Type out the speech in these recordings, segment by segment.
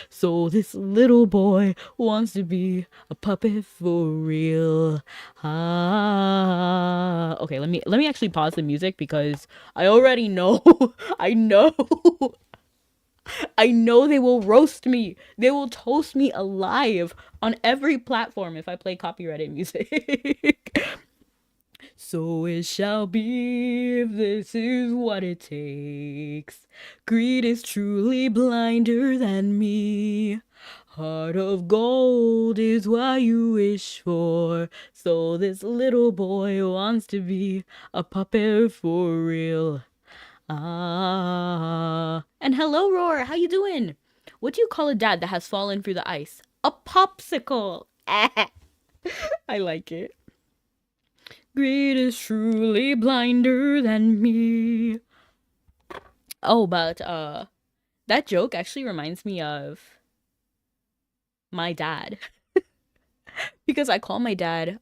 So this little boy wants to be a puppet for real. Ah. Okay, let me actually pause the music because I already know. I know. I know they will roast me. They will toast me alive on every platform if I play copyrighted music. So it shall be if this is what it takes. Greed is truly blinder than me. Heart of gold is what you wish for. So this little boy wants to be a puppet for real. Ah. And hello, Roar. How you doing? What do you call a dad that has fallen through the ice? A popsicle. I like it. Greed is truly blinder than me. Oh, but that joke actually reminds me of my dad because I call my dad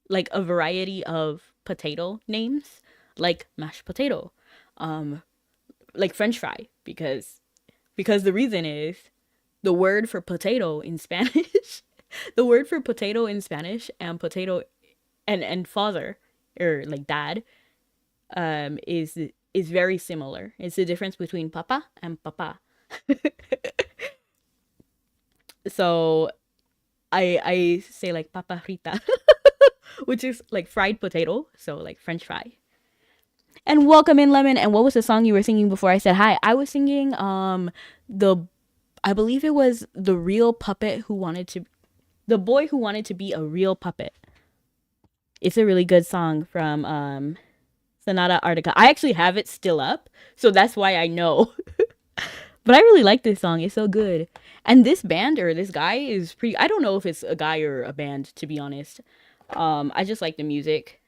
like a variety of potato names, like mashed potato, um like French fry because the reason is the word for potato in Spanish, the word for potato in Spanish and potato and father or like dad is very similar. It's the difference between papa and papa. So I say like papa frita, which is like fried potato, so like French fry. And welcome in Lemon. And what was the song you were singing before I said hi? I was singing the I believe it was the boy who wanted to be a real puppet. It's a really good song from Sonata Arctica. I actually have it still up, so that's why I know. But I really like this song. It's so good. And this band or this guy is pretty. I don't know if it's a guy or a band, to be honest. I just like the music.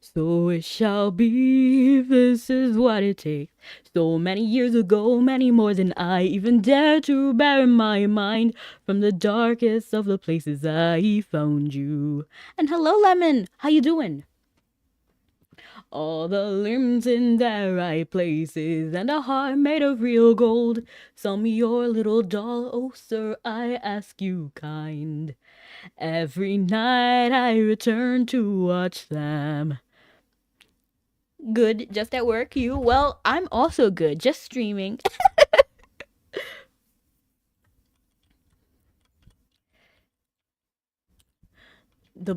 So it shall be, this is what it takes. So many years ago, many more than I even dare to bear in my mind. From the darkest of the places I found you. And hello, Lemon. How you doing? All the limbs in their right places, and a heart made of real gold. Sell me your little doll, oh sir, I ask you kind. Every night I return to watch them. Good, just at work, you? Well, I'm also good, just streaming. The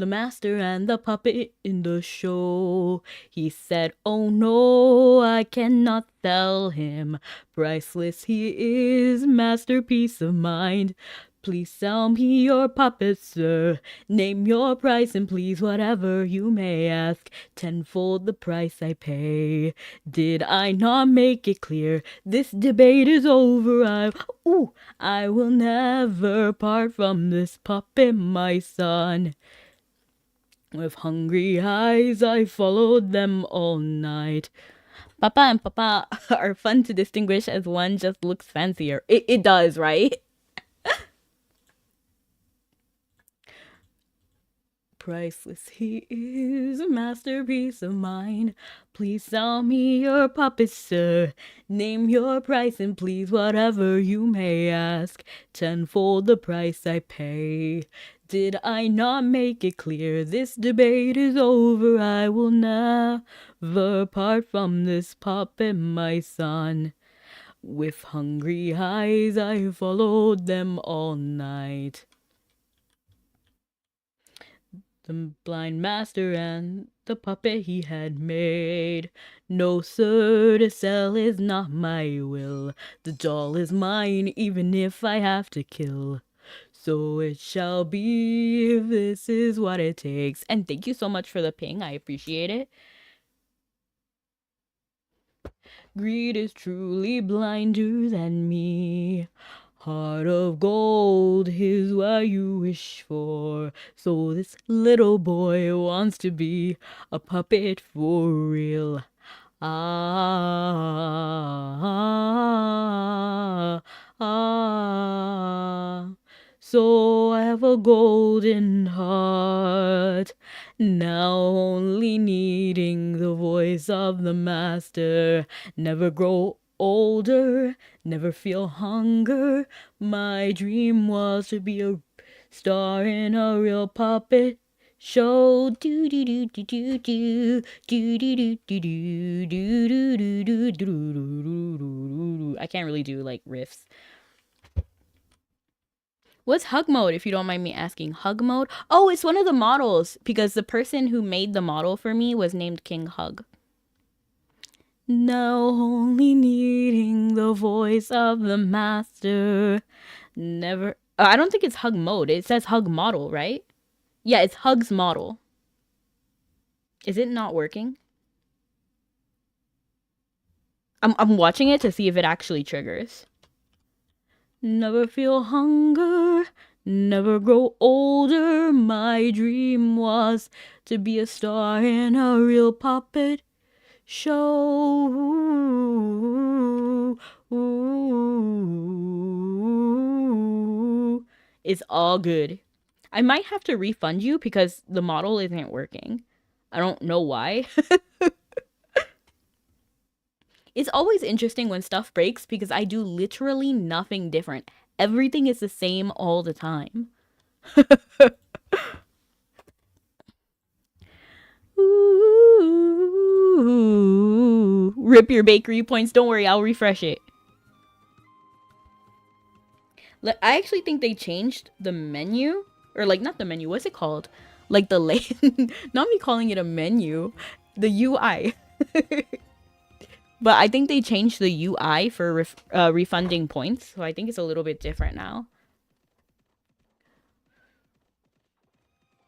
master and the puppet in the show. He said, oh no, I cannot sell him. Priceless he is, masterpiece of mind. Please sell me your puppet, sir. Name your price and please whatever you may ask. Tenfold the price I pay. Did I not make it clear? This debate is over. I will never part from this puppet, my son. With hungry eyes, I followed them all night. Papa and Papa are fun to distinguish as one just looks fancier. It does, right? Priceless he is, a masterpiece of mine. Please sell me your puppet, sir. Name your price and please whatever you may ask. Tenfold the price I pay. Did I not make it clear? This debate is over. I will never part from this puppet, my son. With hungry eyes I followed them all night. The blind master and the puppet he had made. No, sir, to sell is not my will. The doll is mine, even if I have to kill. So it shall be, if this is what it takes. And thank you so much for the ping. I appreciate it. Greed is truly blinder than me. Heart of gold is what you wish for. So this little boy wants to be a puppet for real. Ah, ah. So I have a golden heart, now only needing the voice of the master. Never grow older, never feel hunger. My dream was to be a star in a real puppet show. Do do do do do do do do do do do do do do do. I can't really do like riffs. What's hug mode, if you don't mind me asking? Hug mode? Oh, it's one of the models, because the person who made the model for me was named King Hug. Now only needing the voice of the master. Never. I don't think it's hug mode. It says hug model, right? Yeah, it's Hug's model. Is it not working? I'm watching it to see if it actually triggers. Never feel hunger, never grow older. My dream was to be a star in a real puppet show. It's all good. I might have to refund you because the model isn't working. I don't know why. It's always interesting when stuff breaks because I do literally nothing different. Everything is the same all the time. Ooh, rip your bakery points. Don't worry, I'll refresh it. I actually think they changed the menu. Or like, not the menu, what's it called? Like the not me calling it a menu. The UI. But I think they changed the UI for refunding points. So I think it's a little bit different now.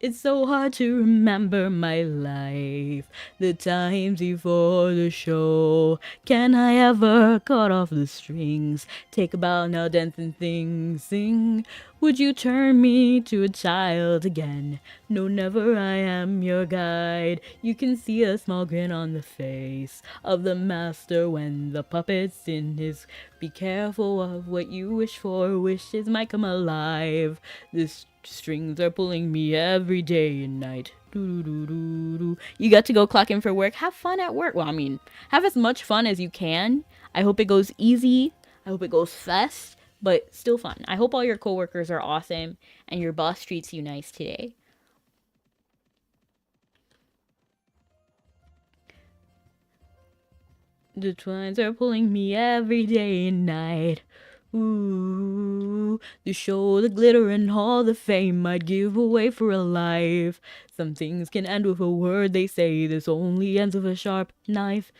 It's so hard to remember my life, the times before the show. Can I ever cut off the strings? Take a bow now, dance and sing. Would you turn me to a child again? No, never, I am your guide. You can see a small grin on the face of the master when the puppet's in his. Be careful of what you wish for, wishes might come alive. This strings are pulling me every day and night. You got to go clock in for work. Have fun at work. Well, I mean, have as much fun as you can. I hope it goes easy. I hope it goes fast, but still fun. I hope all your coworkers are awesome and your boss treats you nice today. The twins are pulling me every day and night. Ooh, the show, the glitter, and all the fame I'd give away for a life. Some things can end with a word they say. This only ends with a sharp knife.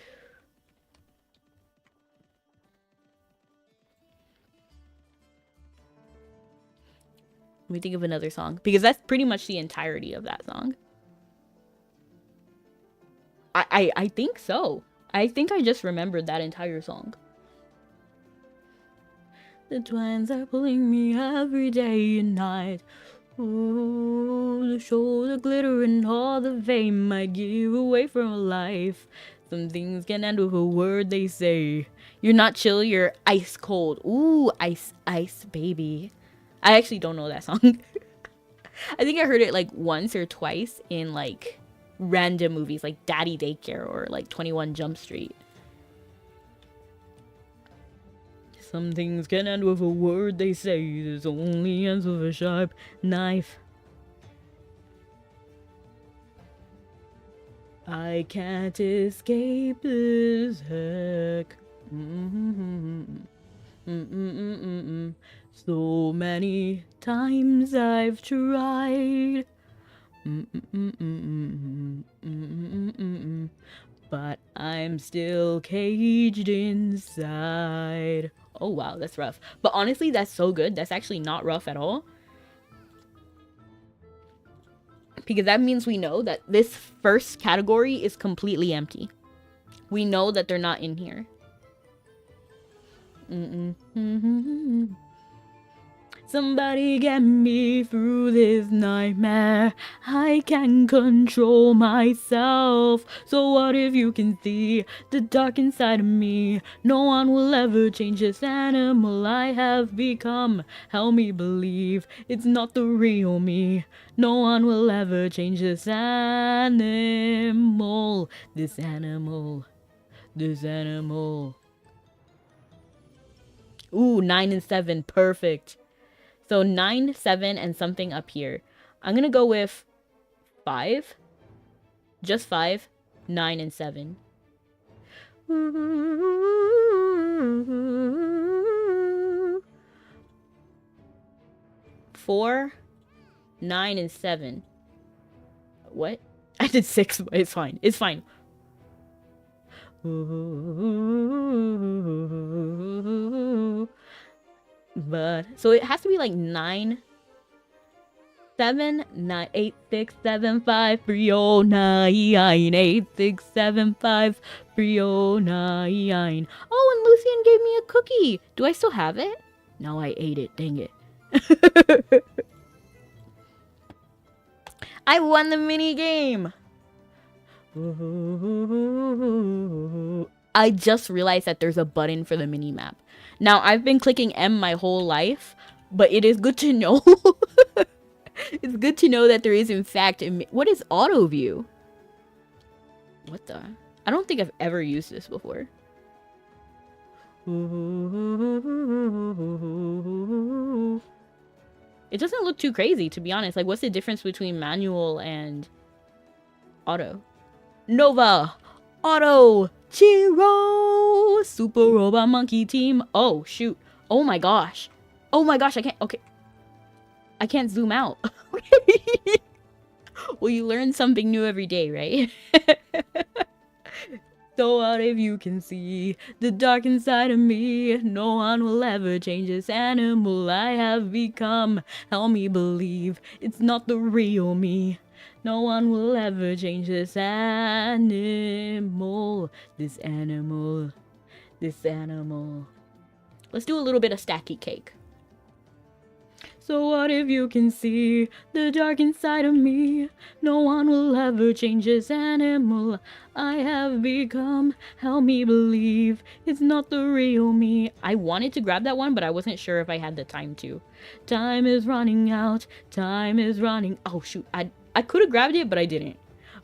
Let me think of another song, because that's pretty much the entirety of that song. I think so. I think I just remembered that entire song. The twins are pulling me every day and night. Ooh, the show, the glitter, and all the fame I give away from a life. Some things can end with a word they say. You're not chill, you're ice cold. Ooh, ice, ice, baby. I actually don't know that song. I think I heard it like once or twice in like random movies like Daddy Daycare or like 21 Jump Street. Some things can end with a word they say. This only ends with a sharp knife. I can't escape this heck. So many times I've tried. But I'm still caged inside. Oh wow, that's rough. But honestly, that's so good. That's actually not rough at all. Because that means we know that this first category is completely empty. We know that they're not in here. Somebody get me through this nightmare. I can't control myself. So what if you can see the dark inside of me? No one will ever change this animal I have become. Help me believe it's not the real me. No one will ever change this animal. This animal. This animal. Ooh, 9 and 7. Perfect. So 9, 7, and something up here. I'm gonna go with 5. Just 5, 9, and 7. 4, 9, and 7. What? I did 6, but it's fine. It's fine. But so it has to be like 9, 7, 9, 8, 6, 7, 5, 3, 0, 9, 8, 6, 7, 5, 3, 0, 9. Oh, and Lucian gave me a cookie. Do I still have it? No, I ate it. Dang it. I won the mini game. I just realized that there's a button for the mini map. Now, I've been clicking M my whole life, but it is good to know. It's good to know that there is, in fact, what is auto view? What the? I don't think I've ever used this before. It doesn't look too crazy, to be honest. Like, what's the difference between manual and auto? Nova! Auto! Chiro! Super Robot Monkey Team. Oh, shoot. Oh my gosh. Oh my gosh, I can't. Okay. I can't zoom out. Well, you learn something new every day, right? So what if you can see the dark inside of me? No one will ever change this animal I have become. Help me believe it's not the real me. No one will ever change this animal. This animal. This animal. Let's do a little bit of stacky cake. So what if you can see the dark inside of me? No one will ever change this animal I have become. Help me believe it's not the real me. I wanted to grab that one, but I wasn't sure if I had the time to. Time is running out. Time is running. Oh, shoot. I could have grabbed it, but I didn't.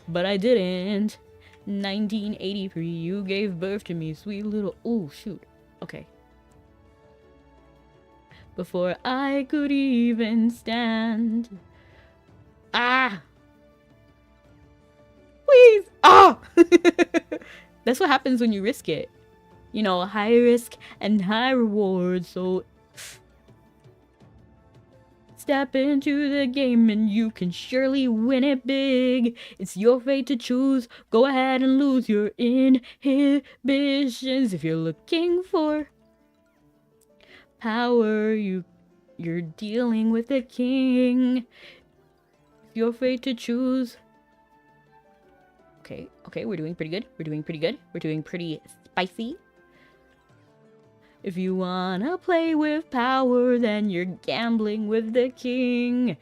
But I didn't. 1983, you gave birth to me, sweet little... Oh, shoot. Okay. Before I could even stand. Ah! Please! Ah! That's what happens when you risk it. You know, high risk and high reward, so... Step into the game and you can surely win it big. It's your fate to choose. Go ahead and lose your inhibitions. If you're looking for power, you're dealing with a king. If you're afraid to choose. Okay, we're doing pretty good. We're doing pretty spicy. If you wanna play with power, then you're gambling with the king.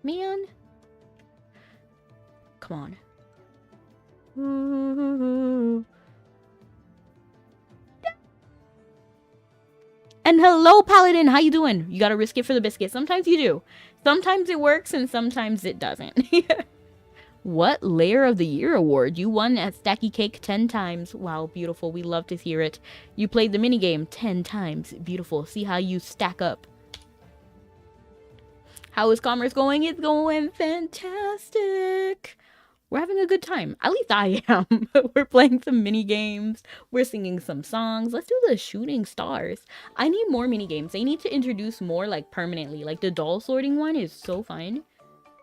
Man. Come on. Ooh. And hello, Paladin. How you doing? You gotta risk it for the biscuit. Sometimes you do. Sometimes it works and sometimes it doesn't. What Layer of the Year award? You won at Stacky Cake 10 times. Wow, beautiful. We love to hear it. You played the minigame 10 times. Beautiful. See how you stack up. How is commerce going? It's going fantastic. We're having a good time. At least I am. We're playing some mini games. We're singing some songs. Let's do the shooting stars. I need more mini games. They need to introduce more, like, permanently. Like, the doll sorting one is so fun.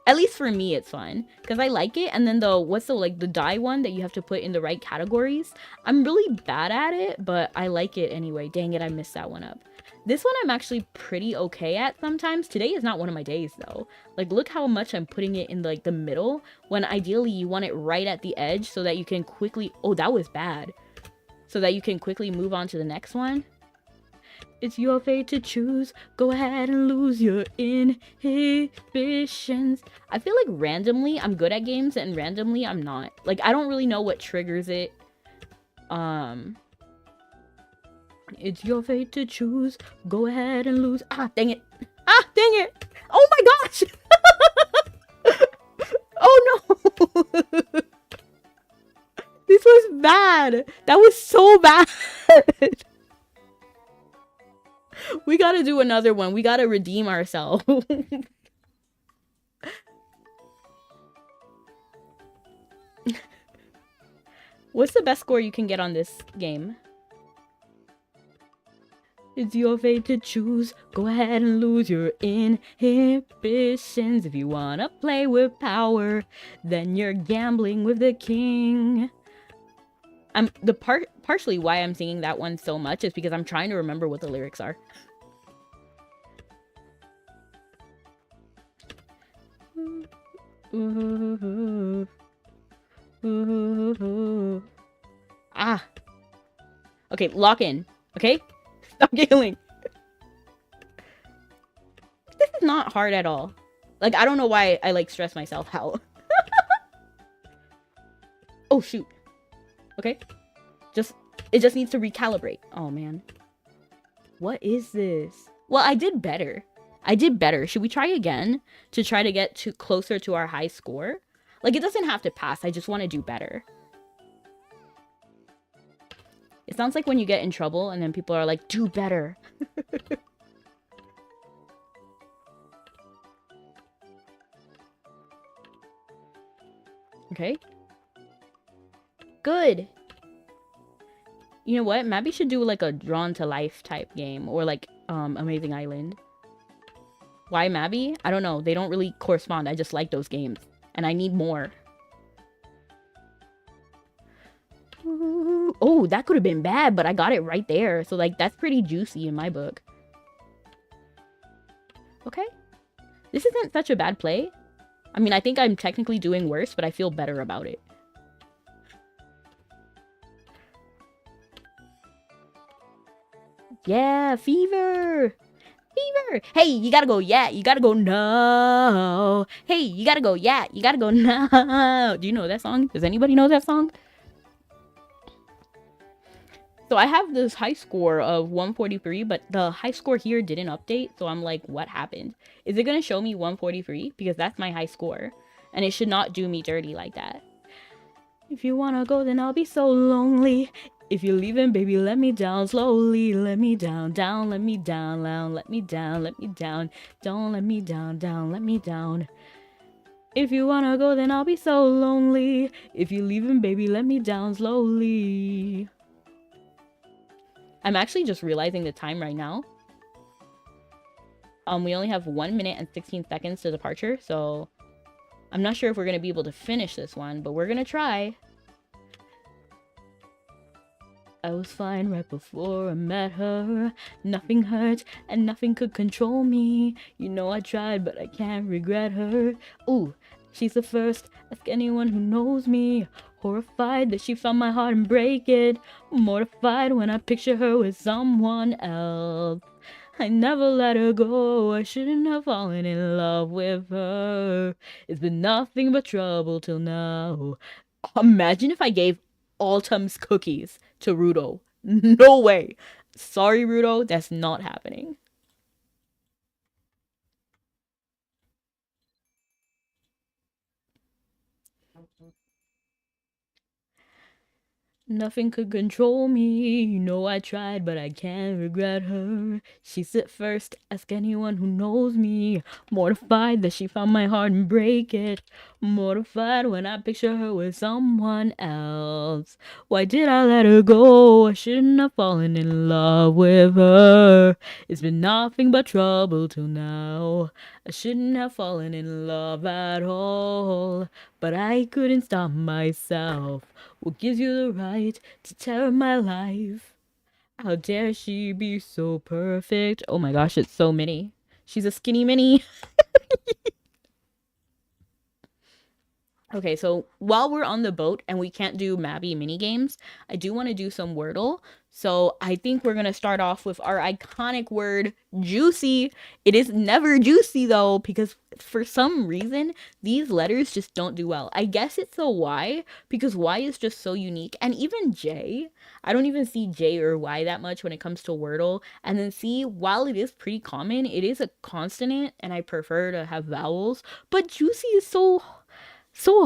At least for me, it's fun. Because I like it. And then the die one that you have to put in the right categories. I'm really bad at it, but I like it anyway. Dang it, I messed that one up. This one I'm actually pretty okay at sometimes. Today is not one of my days, though. Like, look how much I'm putting it in, like, the middle. When ideally you want it right at the edge so that you can quickly... Oh, that was bad. So that you can quickly move on to the next one. It's your fate to choose. Go ahead and lose your inhibitions. I feel like randomly I'm good at games and randomly I'm not. Like, I don't really know what triggers it. It's your fate to choose. Go ahead and lose. Ah, dang it. Ah, dang it. Oh my gosh. Oh no. This was bad. That was so bad. We gotta do another one. We gotta redeem ourselves. What's the best score you can get on this game? It's your fate to choose. Go ahead and lose your inhibitions. If you wanna play with power, then you're gambling with the king. Partially why I'm singing that one so much is because I'm trying to remember what the lyrics are. Ah. Okay, lock in. Okay? Stop giggling. This is not hard at all. Like, I don't know why I, like, stress myself out. Oh, shoot. Okay. It just needs to recalibrate. Oh, man. What is this? Well, I did better. Should we try again to try to get closer to our high score? Like, it doesn't have to pass. I just want to do better. It sounds like when you get in trouble and then people are like, do better. Okay. Good. You know what? Mabi should do like a Drawn to Life type game or like Amazing Island. Why Mabi? I don't know. They don't really correspond. I just like those games. And I need more. Ooh, oh, that could have been bad, but I got it right there. So like that's pretty juicy in my book. Okay. This isn't such a bad play. I mean, I think I'm technically doing worse, but I feel better about it. Yeah, fever! Fever! Hey, you gotta go, yeah, you gotta go, no! Hey, you gotta go, yeah, you gotta go, no! Do you know that song? Does anybody know that song? So I have this high score of 143, but the high score here didn't update, so I'm like, what happened? Is it gonna show me 143? Because that's my high score, and it should not do me dirty like that. If you wanna go, then I'll be so lonely. If you're leaving, baby, let me down slowly. Let me down, down, let me down, down, let me down, let me down. Don't let me down, down, let me down. If you wanna go, then I'll be so lonely. If you're leaving, baby, let me down slowly. I'm actually just realizing the time right now. We only have 1 minute and 16 seconds to departure, so I'm not sure if we're gonna be able to finish this one, but we're gonna try. I was fine right before I met her. Nothing hurt and nothing could control me. You know I tried, but I can't regret her. Ooh, she's the first. Ask anyone who knows me. Horrified that she found my heart and break it. Mortified when I picture her with someone else. I never let her go. I shouldn't have fallen in love with her. It's been nothing but trouble till now. Imagine if I gave Autumn's cookies to Rudo. No way. Sorry, Rudo. That's not happening. Nothing could control me. You know I tried, but I can't regret her. She's at first. Ask anyone who knows me. Mortified that she found my heart and break it. Mortified when I picture her with someone else. Why did I let her go? I shouldn't have fallen in love with her. It's been nothing but trouble till now. I shouldn't have fallen in love at all. But I couldn't stop myself. What gives you the right to tear my life? How dare she be so perfect? Oh my gosh, it's so mini. She's a skinny mini. Okay, so while we're on the boat and we can't do Mabi mini games, I do want to do some Wordle. So I think we're going to start off with our iconic word, juicy. It is never juicy though, because for some reason, these letters just don't do well. I guess it's the Y, because Y is just so unique. And even J, I don't even see J or Y that much when it comes to Wordle. And then C, while it is pretty common, it is a consonant and I prefer to have vowels. But juicy is so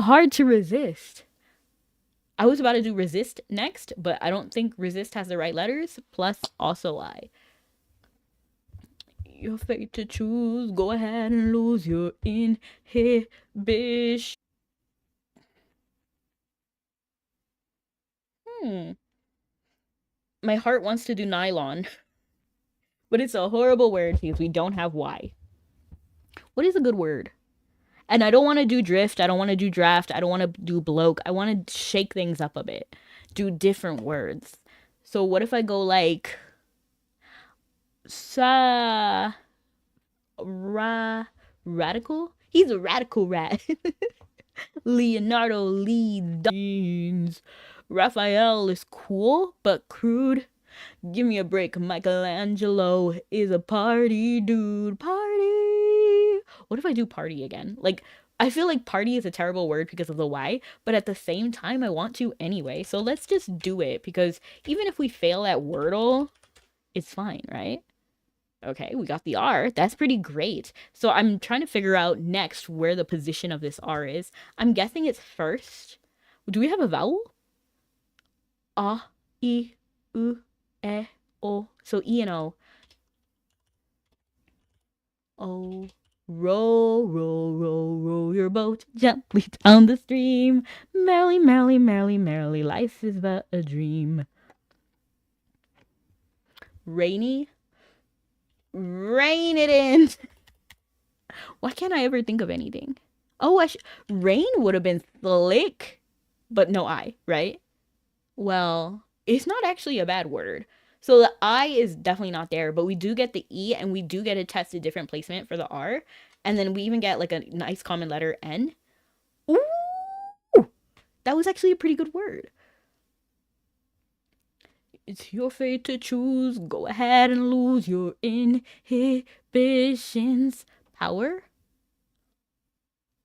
hard to resist. I was about to do resist next, but I don't think resist has the right letters. Plus, also I. your fate to choose. Go ahead and lose your inhibition. My heart wants to do nylon, but it's a horrible word because we don't have Y. What is a good word? And I don't want to do drift. I don't want to do draft. I don't want to do bloke. I want to shake things up a bit. Do different words. So what if I go like radical? He's a radical rat. Leonardo leads. Raphael is cool but crude. Give me a break. Michelangelo is a party dude. Party. What if I do party again? Like, I feel like party is a terrible word because of the Y, but at the same time, I want to anyway. So let's just do it because even if we fail at Wordle, it's fine, right? Okay, we got the R. That's pretty great. So I'm trying to figure out next where the position of this R is. I'm guessing it's first. Do we have a vowel? A, I, U, E, O. So E and O. Oh, row, row, row, row your boat gently down the stream. Merrily, merrily, merrily, merrily, life is but a dream. Rainy. Rain it in. Why can't I ever think of anything? Oh, rain would have been slick, but no I, right? Well, it's not actually a bad word. So the I is definitely not there, but we do get the E and we do get a tested different placement for the R. And then we even get like a nice common letter N. Ooh! That was actually a pretty good word. It's your fate to choose. Go ahead and lose your inhibitions. Power?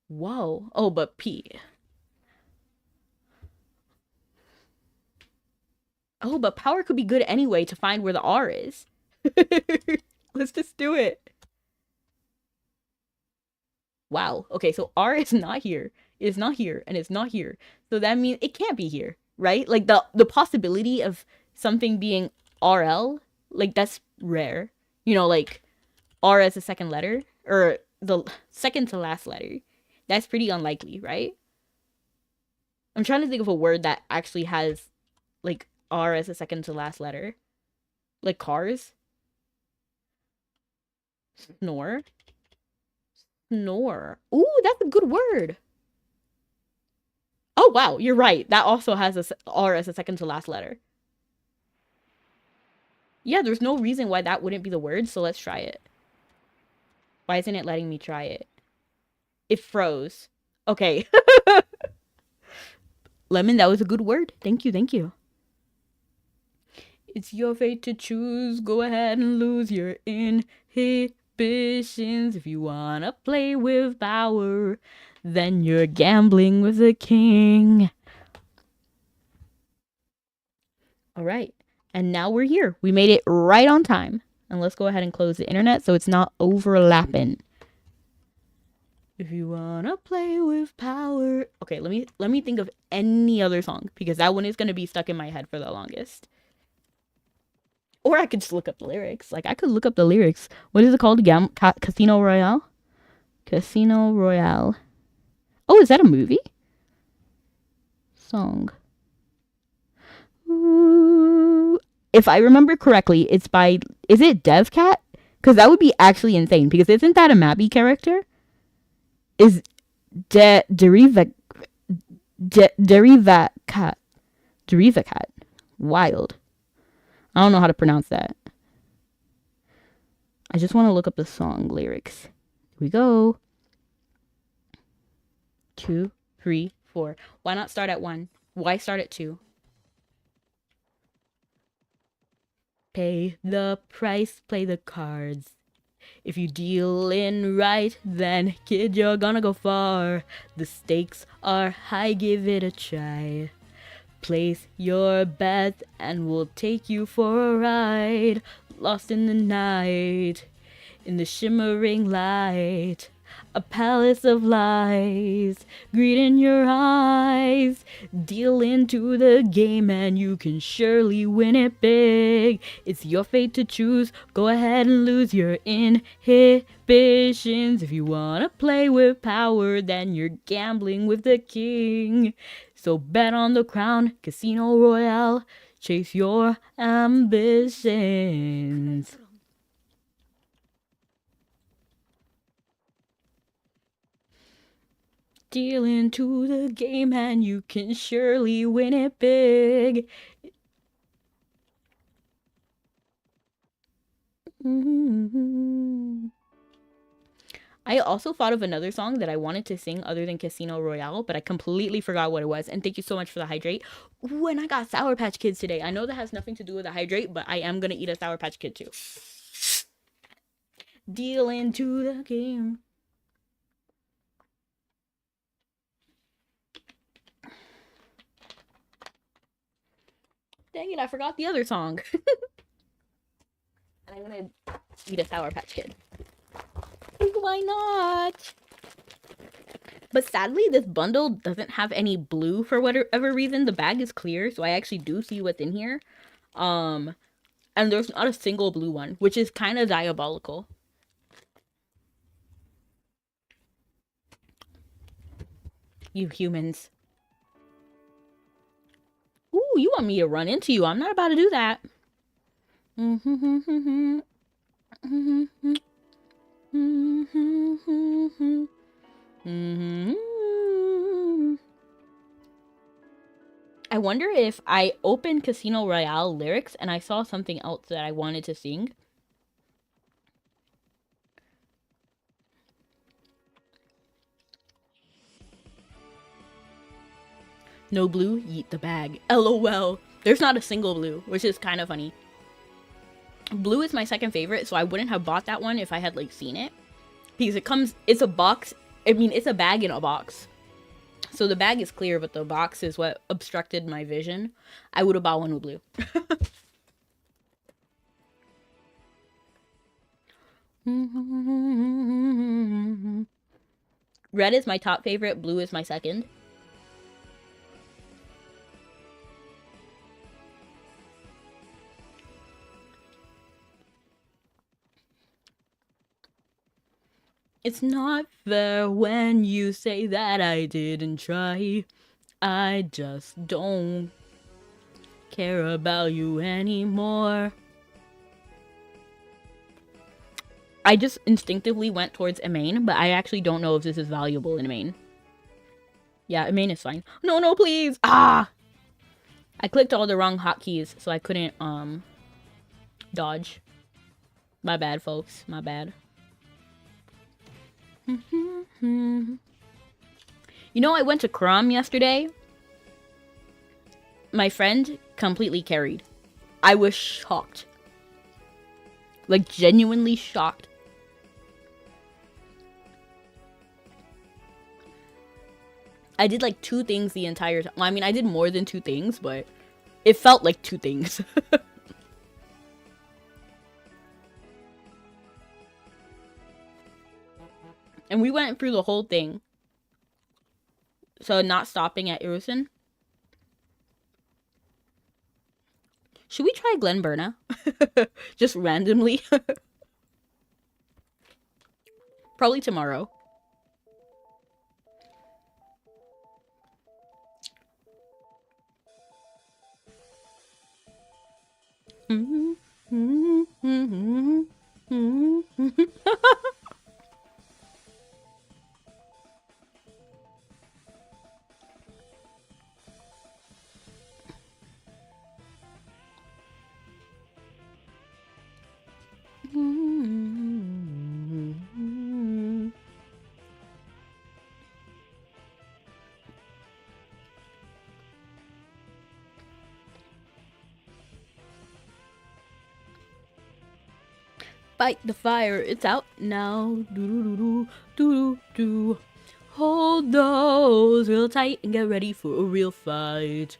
Whoa. Oh, but P. Oh, but power could be good anyway to find where the R is. Let's just do it. Wow. Okay, so R is not here. It's not here, and it's not here. So that means it can't be here, right? Like the possibility of something being RL, like that's rare. You know, like R as a second letter, or the second to last letter. That's pretty unlikely, right? I'm trying to think of a word that actually has like R as a second to last letter. Like cars. Snore. Snore. Ooh, that's a good word. Oh, wow, you're right. That also has a R as a second to last letter. Yeah, there's no reason why that wouldn't be the word, so let's try it. Why isn't it letting me try it? It froze. Okay. Lemon, that was a good word. Thank you, thank you. It's your fate to choose. Go ahead and lose your inhibitions. If you wanna play with power, then you're gambling with the king. All right. And now we're here. We made it right on time. And let's go ahead and close the internet so it's not overlapping. If you wanna play with power. Okay, let me think of any other song because that one is gonna be stuck in my head for the longest. Or I could just look up the lyrics. Like I could look up the lyrics. What is it called? Casino Royale? Casino Royale. Oh, is that a movie? Song. Ooh. If I remember correctly, it's by, is it DevCat? Because that would be actually insane. Because isn't that a Mabi character? Is Derivacat. Wild. I don't know how to pronounce that. I just want to look up the song lyrics. Here we go. 2, 3, 4. Why not start at 1? Why start at 2? Pay the price, play the cards. If you deal in right, then kid, you're gonna go far. The stakes are high, give it a try. Place your bet and we'll take you for a ride. Lost in the night, in the shimmering light. A palace of lies, greed in your eyes. Deal into the game and you can surely win it big. It's your fate to choose. Go ahead and lose your inhibitions. If you wanna play with power, then you're gambling with the king. So bet on the crown, Casino Royale. Chase your ambitions. Deal into the game and you can surely win it big. I also thought of another song that I wanted to sing other than Casino Royale, but I completely forgot what it was. And thank you so much for the hydrate. Ooh, and I got Sour Patch Kids today. I know that has nothing to do with the hydrate, but I am going to eat a Sour Patch Kid too. Deal into the game. Dang it, I forgot the other song. And I'm going to eat a Sour Patch Kid. Why not? But sadly, this bundle doesn't have any blue for whatever reason. The bag is clear, so I actually do see what's in here. And there's not a single blue one, which is kind of diabolical. You humans. Ooh, you want me to run into you. I'm not about to do that. I wonder if I opened Casino Royale lyrics and I saw something else that I wanted to sing. No blue, yeet the bag. LOL. There's not a single blue, which is kind of funny. Blue is my second favorite, so I wouldn't have bought that one if I had, like, seen it. Because it's a box. I mean, it's a bag in a box. So the bag is clear, but the box is what obstructed my vision. I would have bought one with blue. Red is my top favorite. Blue is my second. It's not fair when you say that I didn't try. I just don't care about you anymore. I just instinctively went towards a main, but I actually don't know if this is valuable in a main. Yeah, a main is fine. No, no, please! Ah! I clicked all the wrong hotkeys, so I couldn't, dodge. My bad, folks. My bad. You know, I went to Crom yesterday. My friend completely carried. I was shocked. Like, genuinely shocked. I did like 2 things the entire time. Well, I mean, I did more than 2 things, but it felt like 2 things. And we went through the whole thing. So not stopping at Irusen. Should we try Glenburna? Just randomly. Probably tomorrow. Fight the fire, it's out now. Do. Hold those real tight and get ready for a real fight.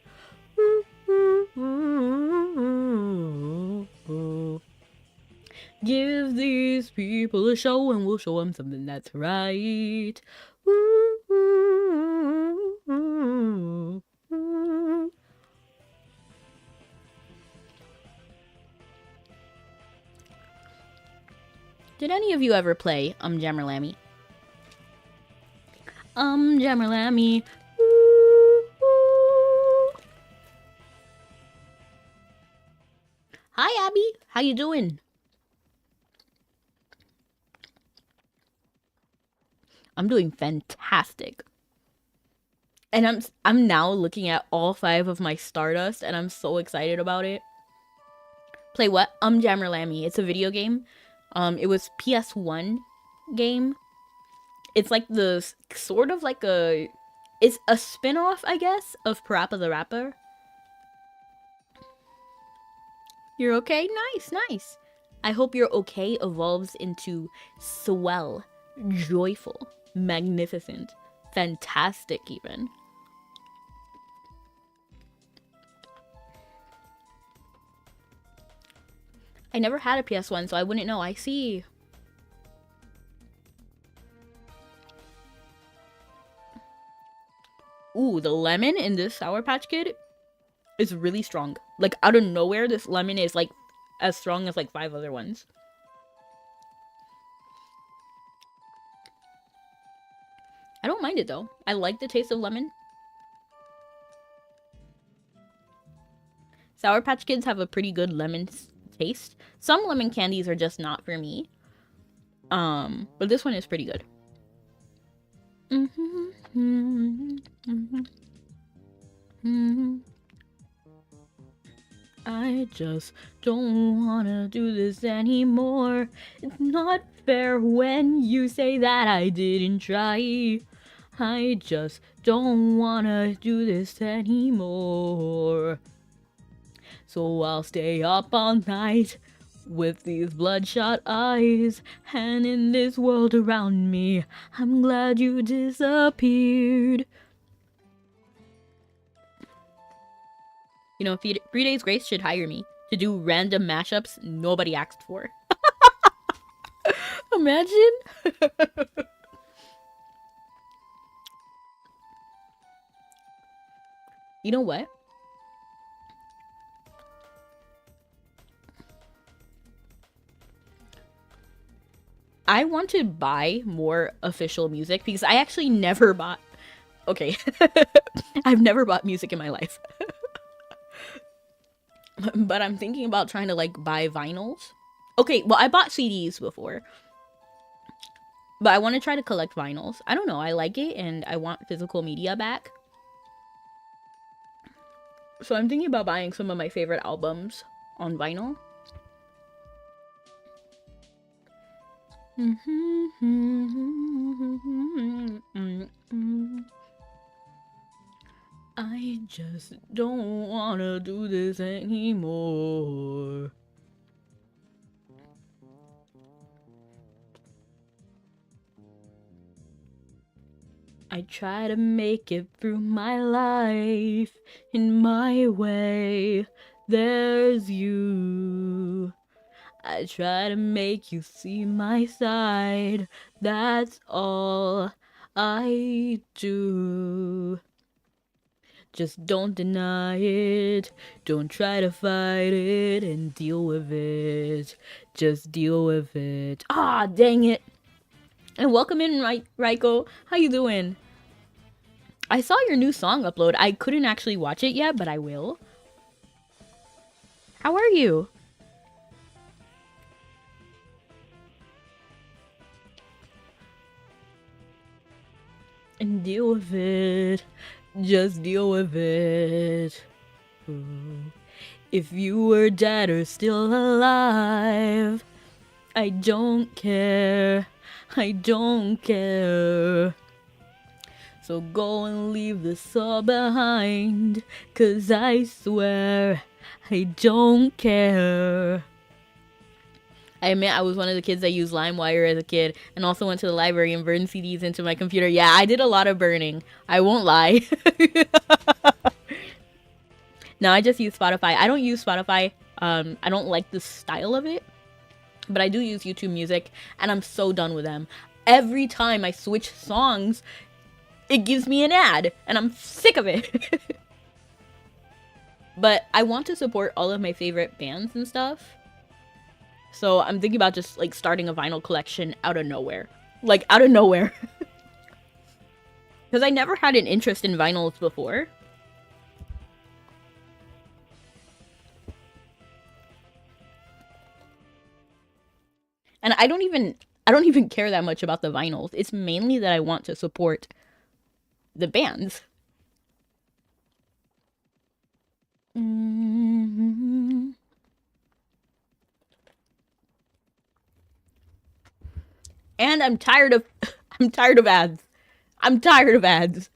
Give these people a show and we'll show them something that's right. Ooh. Did any of you ever play Jammerlammy? Jammerlammy. Hi, Abby. How you doing? I'm doing fantastic. And I'm now looking at all 5 of my Stardust, and I'm so excited about it. Play what? Jammerlammy. It's a video game. It was PS1 game. It's like the sort of like it's a spin-off, I guess, of Parappa the Rapper. You're okay? Nice, nice. I hope your okay evolves into swell, joyful, magnificent, fantastic even. I never had a PS1, so I wouldn't know. I see. Ooh, the lemon in this Sour Patch Kid is really strong. Like, out of nowhere, this lemon is, like, as strong as, like, 5 other ones. I don't mind it, though. I like the taste of lemon. Sour Patch Kids have a pretty good lemon taste. Some lemon candies are just not for me. But this one is pretty good. I just don't wanna do this anymore. It's not fair when you say that I didn't try. I just don't wanna do this anymore. So I'll stay up all night with these bloodshot eyes, and in this world around me, I'm glad you disappeared. You know, 3 Days Grace should hire me to do random mashups nobody asked for. Imagine. You know what? I want to buy more official music because I actually never bought... Okay. I've never bought music in my life. But I'm thinking about trying to, like, buy vinyls. Okay, well, I bought CDs before. But I want to try to collect vinyls. I don't know, I like it, and I want physical media back. So I'm thinking about buying some of my favorite albums on vinyl. I just don't wanna do this anymore. I try to make it through my life in my way. There's you. I try to make you see my side. That's all I do. Just don't deny it. Don't try to fight it and deal with it. Just deal with it. Ah, dang it. And welcome in, Raiko. How you doing? I saw your new song upload. I couldn't actually watch it yet, but I will. How are you? And deal with it. Just deal with it. Ooh. If you were dead or still alive, I don't care. I don't care. So go and leave this all behind, 'cause I swear I don't care. I admit I was one of the kids that used LimeWire as a kid and also went to the library and burned CDs into my computer. Yeah, I did a lot of burning. I won't lie. No, I just use Spotify. I don't use Spotify. I don't like the style of it. But I do use YouTube Music, and I'm so done with them. Every time I switch songs, it gives me an ad, and I'm sick of it. But I want to support all of my favorite bands and stuff. So I'm thinking about just, like, starting a vinyl collection out of nowhere. Like, out of nowhere. Because I never had an interest in vinyls before. And I don't even care that much about the vinyls. It's mainly that I want to support the bands. And I'm tired of ads. I'm tired of ads.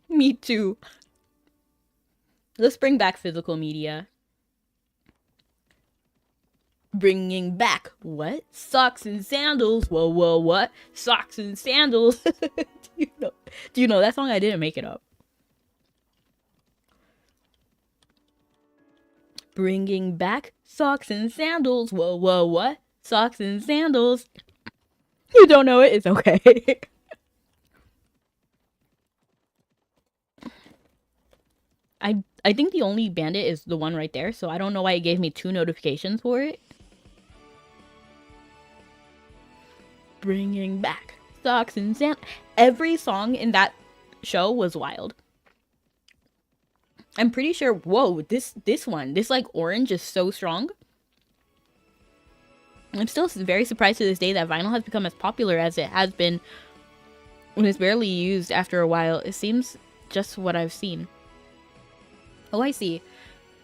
Me too. Let's bring back physical media. Bringing back what? Socks and sandals. Whoa, whoa, what? Socks and sandals. Do you know that song? I didn't make it up. Bringing back socks and sandals. Whoa, whoa, what? Socks and sandals. You don't know it? It's okay. I think the only bandit is the one right there, so I don't know why it gave me 2 notifications for it. Bringing back socks and sand. Every song in that show was wild. I'm pretty sure. Whoa, this one, this like orange is so strong. I'm still very surprised to this day that vinyl has become as popular as it has been when it's barely used after a while. It seems just what I've seen. Oh, I see.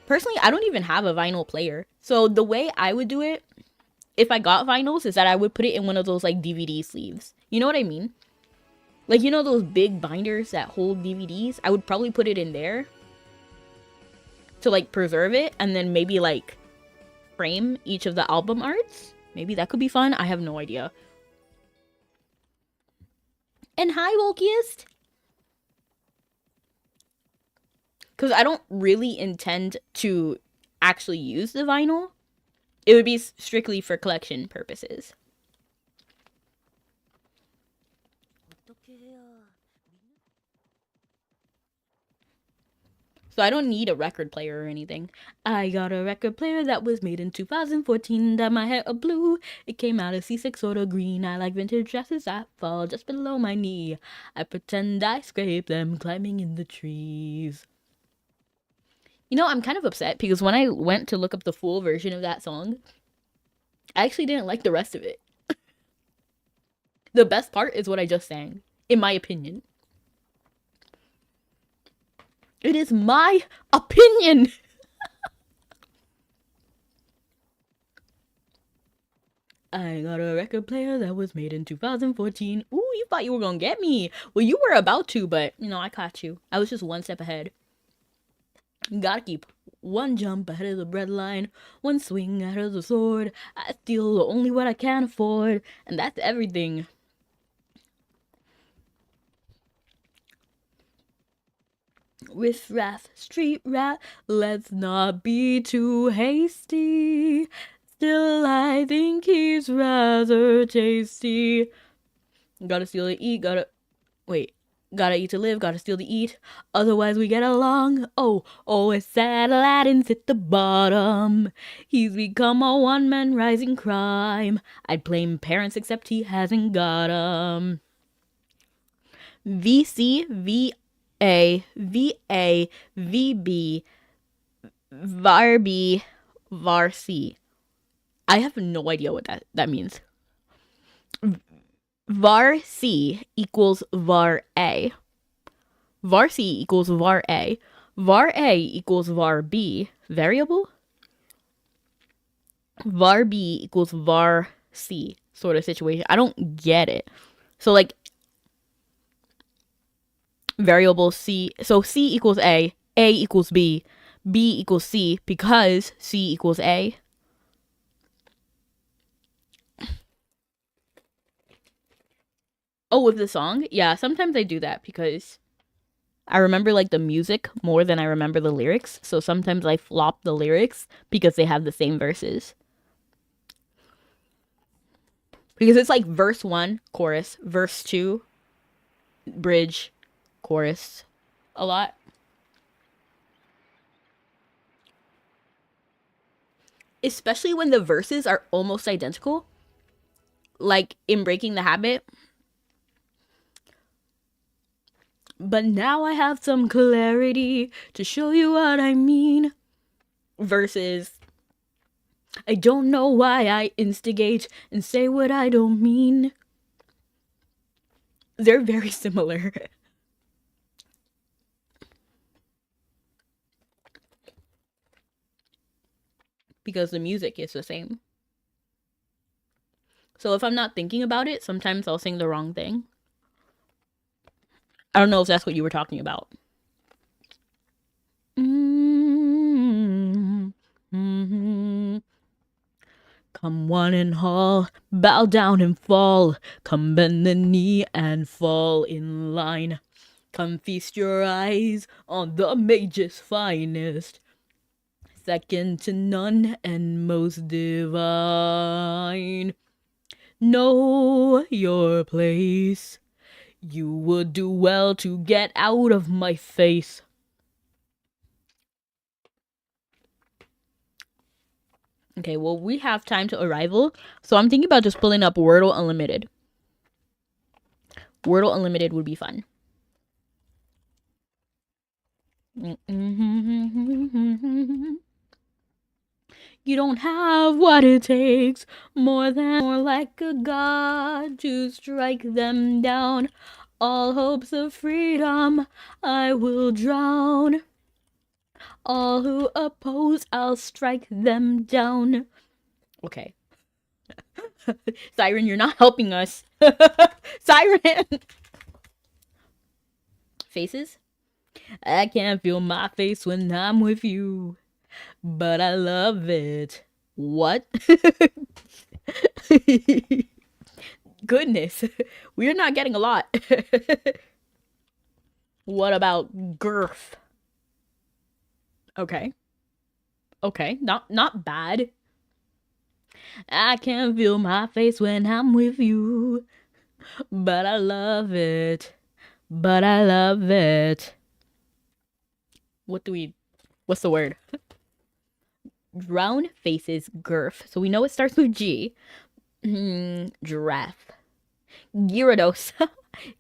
Personally, I don't even have a vinyl player. So the way I would do it, if I got vinyls, is that I would put it in one of those like DVD sleeves. You know what I mean? Like, you know those big binders that hold DVDs? I would probably put it in there to like preserve it, and then maybe like frame each of the album arts. Maybe that could be fun. I have no idea. And hi, Wolkiest. Because I don't really intend to actually use the vinyl. It would be strictly for collection purposes. So I don't need a record player or anything. I got a record player that was made in 2014. Dyed my hair a blue. It came out a C6 sort of green. I like vintage dresses that fall just below my knee. I pretend I scrape them climbing in the trees. You know, I'm kind of upset because when I went to look up the full version of that song, I actually didn't like the rest of it. The best part is what I just sang, in my opinion. It is my opinion! I got a record player that was made in 2014. Ooh, you thought you were gonna get me. Well, you were about to, but, you know, I caught you. I was just one step ahead. Gotta keep one jump ahead of the breadline, one swing ahead of the sword. I steal only what I can afford, and that's everything. Riff raff, street rat, let's not be too hasty. Still, I think he's rather tasty. Gotta steal to eat, gotta eat to live, gotta steal to eat, otherwise we get along. Oh, it's sad Aladdin's hit the bottom. He's become a one-man rising crime. I'd blame parents except he hasn't got 'em. VC, VA, VA, VB, VARB, VARC. I have no idea what that means. var C equals var A. Var C equals var A. Var A equals var B. Variable? Var B equals var C sort of situation. I don't get it. So like variable C. So C equals A equals B equals C because C equals A. Oh, with the song? Yeah, sometimes I do that because I remember like the music more than I remember the lyrics. So sometimes I flop the lyrics because they have the same verses. Because it's like verse 1, chorus, verse 2, bridge, chorus a lot. Especially when the verses are almost identical. Like in Breaking the Habit. But now I have some clarity to show you what I mean. Versus, I don't know why I instigate and say what I don't mean. They're very similar. Because the music is the same. So if I'm not thinking about it, sometimes I'll sing the wrong thing. I don't know if that's what you were talking about. Come one and all, bow down and fall. Come bend the knee and fall in line. Come feast your eyes on the mage's finest. Second to none and most divine. Know your place. You would do well to get out of my face. Okay, well, we have time to arrival, so I'm thinking about just pulling up Wordle Unlimited. Wordle Unlimited would be fun. You don't have what it takes, more like a god to strike them down. All hopes of freedom I will drown. All who oppose, I'll strike them down. Okay. Siren, you're not helping us. Siren! Faces? I can't feel my face when I'm with you, but I love it. What? Goodness. We're not getting a lot. What about girth? Okay. Okay, not bad. I can feel my face when I'm with you, but I love it. But I love it. What's the word? Round faces girth. So we know it starts with G. Giraffe. Gyarados.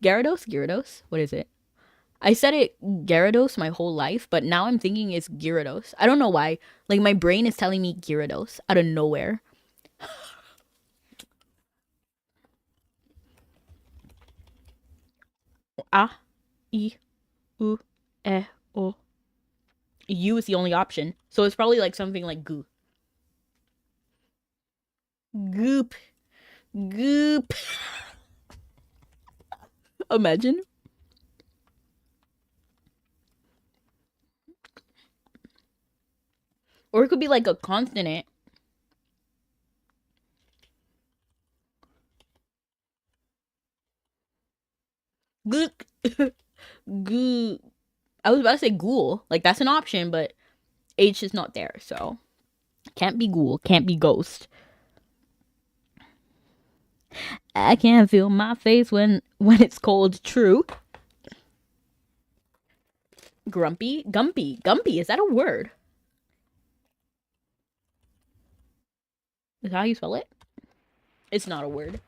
Gyarados? What is it? I said it Gyarados my whole life, but now I'm thinking it's Gyarados. I don't know why. Like my brain is telling me Gyarados out of nowhere. A, I, U, E, O. U is the only option. So it's probably like something like goo. Goop. Goop. Imagine. Or it could be like a consonant. Gook. Goo. I was about to say ghoul. Like that's an option, but H is not there, so can't be ghoul, can't be ghost. I can't feel my face when it's cold. True. Grumpy, Gumpy. Is that a word? Is that how you spell it? It's not a word.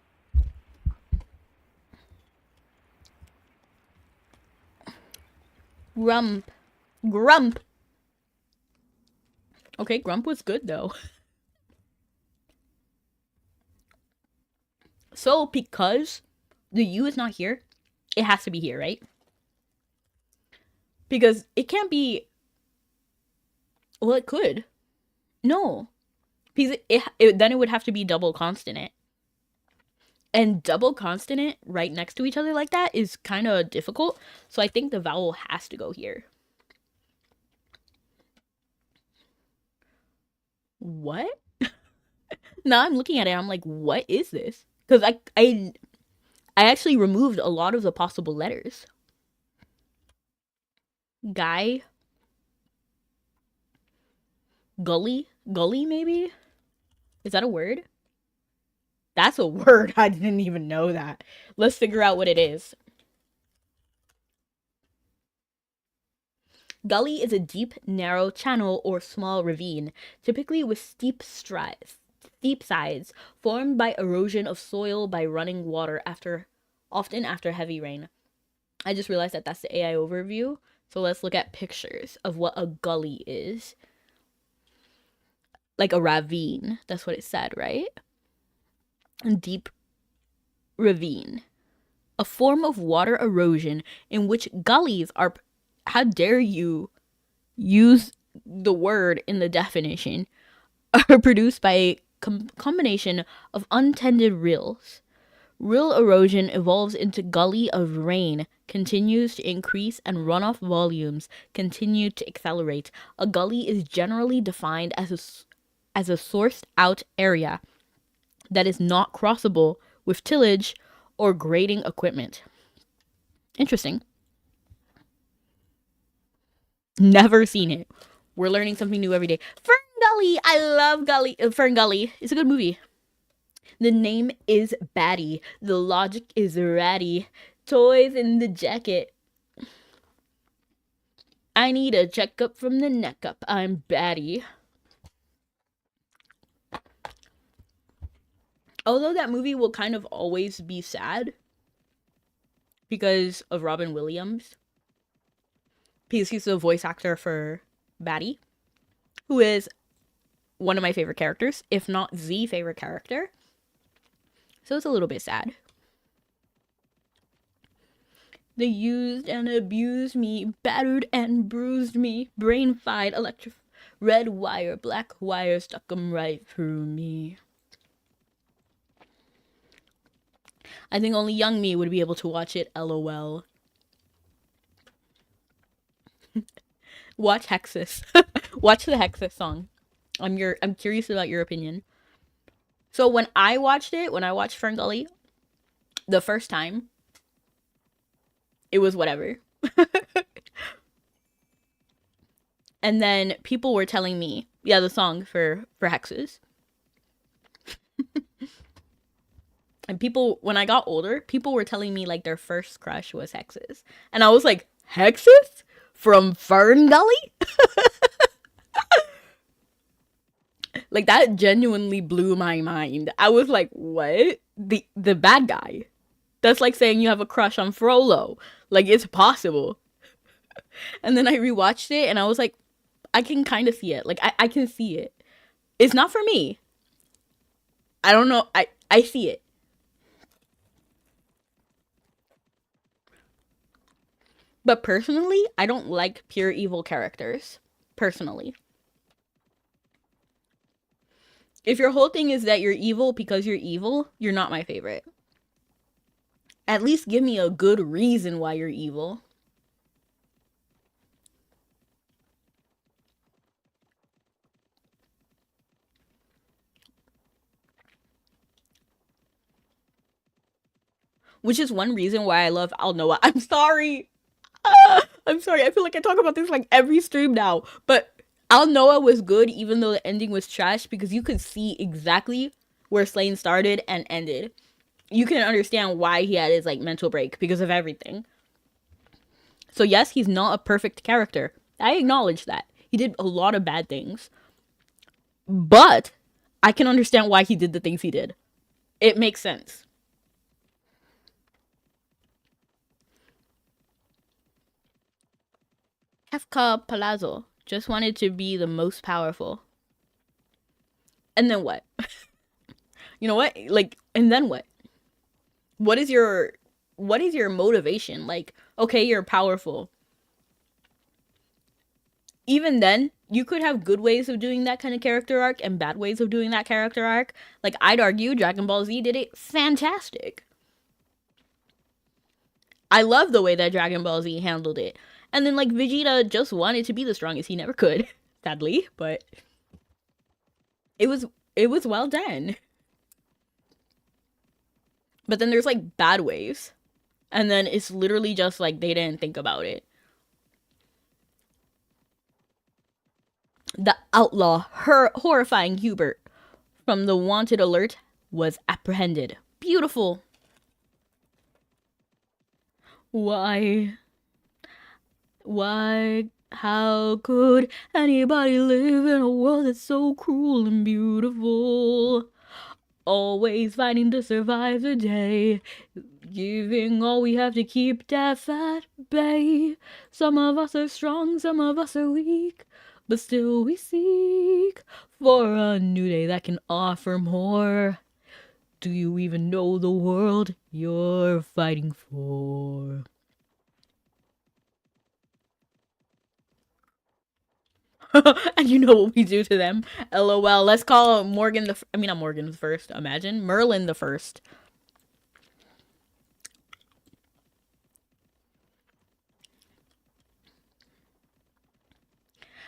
Grump. Okay, Grump was good though. So because the U is not here, it has to be here, right? Because it can't be. Well, it could. No, because then it would have to be double consonant. And double consonant right next to each other like that is kind of difficult. So I think the vowel has to go here. What? Now I'm looking at it. I'm like, what is this? Because I actually removed a lot of the possible letters. Guy. Gully? Gully, maybe? Is that a word? That's a word. I didn't even know that. Let's figure out what it is. Gully is a deep, narrow channel or small ravine, typically with steep sides, formed by erosion of soil by running water often after heavy rain. I just realized that that's the AI overview. So let's look at pictures of what a gully is. Like a ravine. That's what it said, right? Deep ravine. A form of water erosion in which gullies are. How dare you use the word in the definition? Are produced by a combination of untended rills. Rill erosion evolves into gully of rain, continues to increase, and runoff volumes continue to accelerate. A gully is generally defined as a sourced out area that is not crossable with tillage or grading equipment. Interesting. Never seen it. We're learning something new every day. Fern Gully. I love Fern Gully. It's a good movie. The name is Batty. The logic is ratty. Toys in the jacket. I need a checkup from the neck up. I'm Batty. Although that movie will kind of always be sad because of Robin Williams. Because he's the voice actor for Batty, who is one of my favorite characters, if not the favorite character. So it's a little bit sad. They used and abused me, battered and bruised me, brain-fied, red wire, black wire, stuck 'em right through me. I think only young me would be able to watch it, LOL. Watch Hexus. Watch the Hexus song. I'm curious about your opinion. So when I watched Fern Gully, the first time, it was whatever. And then people were telling me, yeah, the song for Hexus. And people, when I got older, people were telling me like their first crush was Hexus. And I was like, Hexus? From Fern Gully? Like, that genuinely blew my mind. I was like, what? The bad guy. That's like saying you have a crush on Frollo. Like, it's possible. And then I rewatched it and I was like, I can kind of see it. Like, I can see it. It's not for me. I don't know. I see it. But personally, I don't like pure evil characters. Personally. If your whole thing is that you're evil because you're evil, you're not my favorite. At least give me a good reason why you're evil. Which is one reason why I love Al Noah. I'm sorry. I'm sorry. I feel like I talk about this like every stream now. But Al Noah was good even though the ending was trash because you could see exactly where Slane started and ended. You can understand why he had his like mental break because of everything. So yes, he's not a perfect character. I acknowledge that. He did a lot of bad things. But I can understand why he did the things he did. It makes sense. Kefka Palazzo just wanted to be the most powerful. And then what? You know what? Like, and then what? What is your motivation? Like, okay, you're powerful. Even then, you could have good ways of doing that kind of character arc and bad ways of doing that character arc. Like, I'd argue Dragon Ball Z did it fantastic. I love the way that Dragon Ball Z handled it. And then, like, Vegeta just wanted to be the strongest. He never could, sadly, but it was well done. But then there's like bad ways. And then it's literally just like they didn't think about it. The outlaw, horrifying Hubert from the wanted alert was apprehended. Beautiful. Why? How could anybody live in a world that's so cruel and beautiful? Always fighting to survive the day, giving all we have to keep death at bay. Some of us are strong, some of us are weak, but still we seek for a new day that can offer more. Do you even know the world you're fighting for? And you know what we do to them. LOL. Let's call Morgan not Morgan the first. Imagine Merlin the first.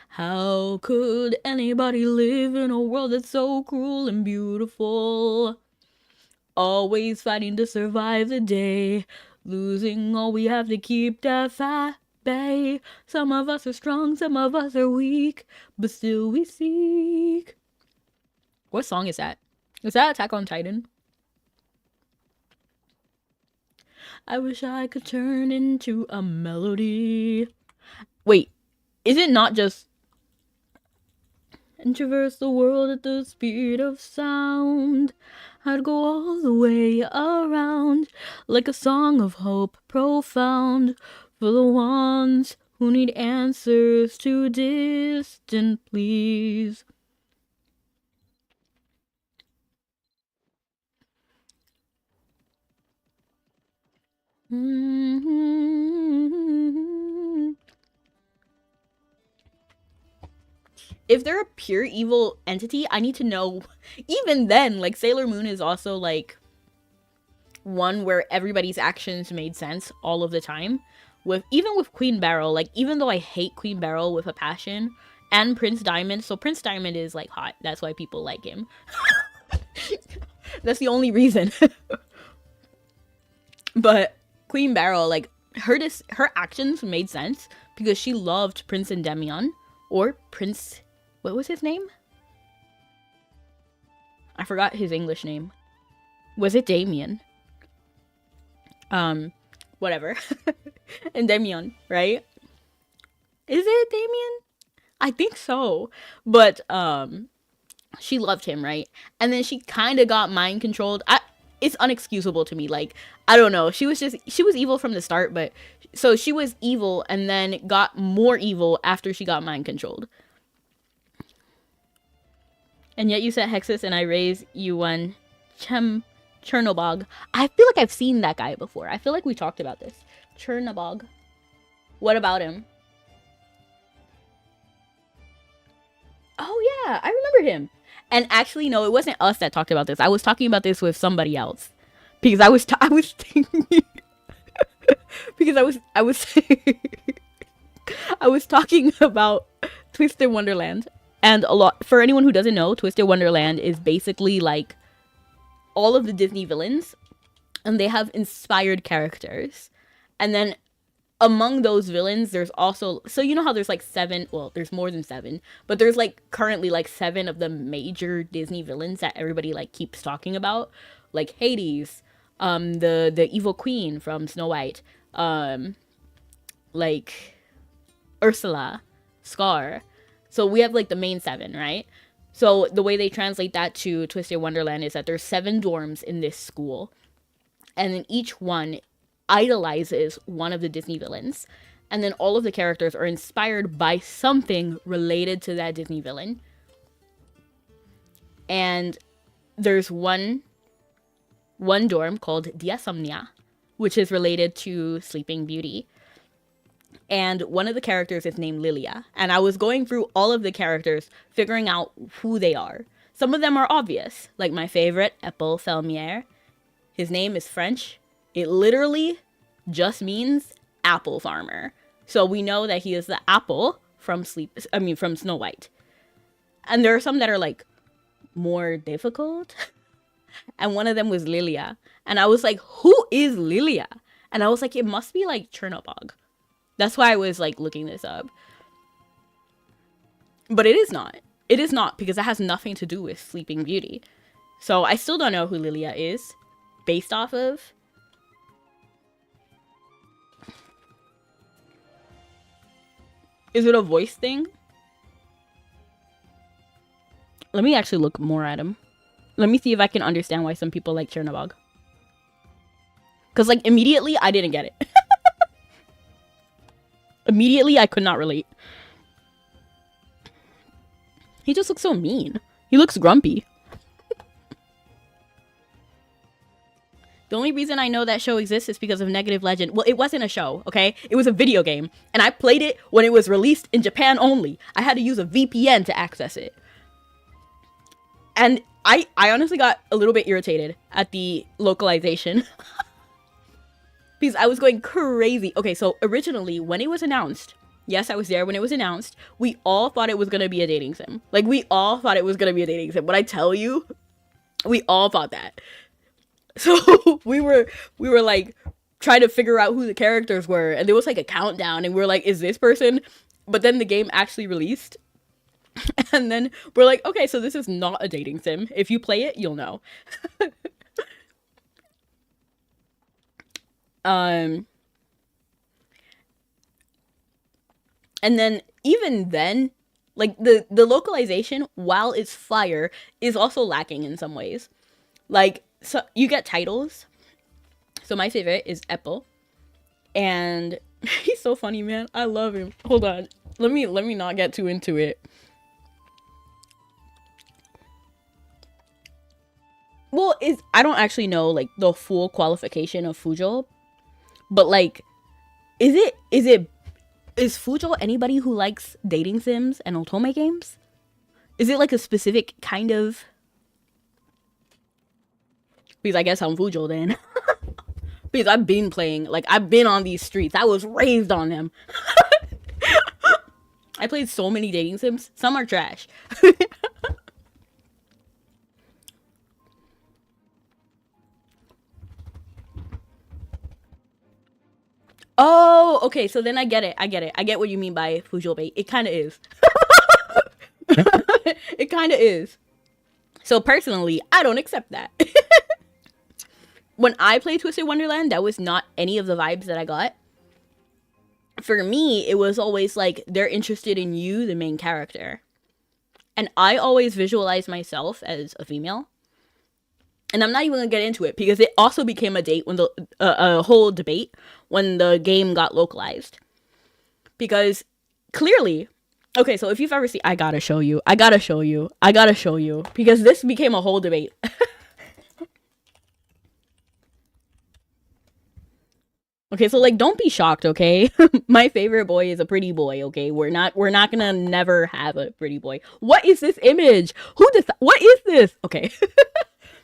How could anybody live in a world that's so cruel and beautiful? Always fighting to survive the day, losing all we have to keep death at bay. Some of us are strong, some of us are weak, but still we seek. What song is that? Is that Attack on Titan? I wish I could turn into a melody. Wait, is it not just and traverse the world at the speed of sound? I'd go all the way around like a song of hope profound for the ones who need answers to distant pleas. If they're a pure evil entity, I need to know. Even then, like, Sailor Moon is also like one where everybody's actions made sense all of the time. Even with Queen Beryl, like, even though I hate Queen Beryl with a passion, and Prince Diamond, so Prince Diamond is like hot, that's why people like him. That's the only reason. But Queen Beryl, like, her actions made sense because she loved Prince Endymion, or Prince, what was his name? I forgot his English name. Was it Damien? Whatever. Endymion, right? Is it Damien? I think so. But she loved him, right? And then she kind of got mind controlled. It's unexcusable to me. Like, I don't know. She was evil from the start, but so she was evil and then got more evil after she got mind controlled. And yet you said Hexus and I raise you one Chernobog. I feel like I've seen that guy before. I feel like we talked about this. Chernobog. What about him? Oh yeah, I remember him. And actually, no, it wasn't us that talked about this. I was talking about this with somebody else because I was thinking because I was I was talking about Twisted Wonderland. And a lot, for anyone who doesn't know, Twisted Wonderland is basically like all of the Disney villains, and they have inspired characters. And then among those villains, there's also, so you know how there's like 7, well, there's more than 7, but there's like currently like 7 of the major Disney villains that everybody like keeps talking about, like Hades, the evil queen from Snow White, like Ursula, Scar. So we have like the main 7, right? So the way they translate that to Twisted Wonderland is that there's 7 dorms in this school. And then each one idolizes one of the Disney villains. And then all of the characters are inspired by something related to that Disney villain. And there's one dorm called Diasomnia, which is related to Sleeping Beauty. And one of the characters is named Lilia. And I was going through all of the characters, figuring out who they are. Some of them are obvious, like my favorite, Epple Felmier. His name is French. It literally just means apple farmer. So we know that he is the apple from Snow White. And there are some that are like more difficult. and one of them was Lilia. And I was like, who is Lilia? And I was like, it must be like Chernobog. That's why I was like looking this up. But it is not. It is not, because it has nothing to do with Sleeping Beauty. So I still don't know who Lilia is based off of. Is it a voice thing? Let me actually look more at him. Let me see if I can understand why some people like Chernobog. Because, like, immediately, I didn't get it. Immediately, I could not relate. He just looks so mean. He looks grumpy. The only reason I know that show exists is because of Negative Legend. Well, it wasn't a show, okay? It was a video game. And I played it when it was released in Japan only. I had to use a VPN to access it. And I honestly got a little bit irritated at the localization. Because I was going crazy. Okay, so originally, when it was announced, yes, I was there when it was announced, we all thought it was going to be a dating sim. Like, we all thought it was going to be a dating sim. When I tell you, we all thought that. So we were like trying to figure out who the characters were, and there was like a countdown, and we were like, is this person? But then the game actually released, and then we're like, okay, so this is not a dating sim. If you play it, you'll know. And then even then, like the localization, while it's fire, is also lacking in some ways. Like, so you get titles. So my favorite is Apple, and he's so funny, man. I love him. Hold on, let me not get too into it. Well, I don't actually know like the full qualification of Fujo, but like, is Fujo anybody who likes dating sims and otome games? Is it like a specific kind of? Because I guess I'm Fujo then. Because I've been playing, like, I've been on these streets. I was raised on them. I played so many dating sims. Some are trash. Oh, okay. So then I get it. I get what you mean by Fujo bait. It kind of is. It kind of is. So personally, I don't accept that. When I played Twisted Wonderland, that was not any of the vibes that I got. For me, it was always like, they're interested in you, the main character. And I always visualize myself as a female. And I'm not even going to get into it, because it also became a date when a whole debate when the game got localized. Because clearly, okay, so if you've ever seen, I gotta show you, because this became a whole debate. Okay, so like, don't be shocked, okay? My favorite boy is a pretty boy, okay? We're not gonna never have a pretty boy. What is this image? What is this? Okay.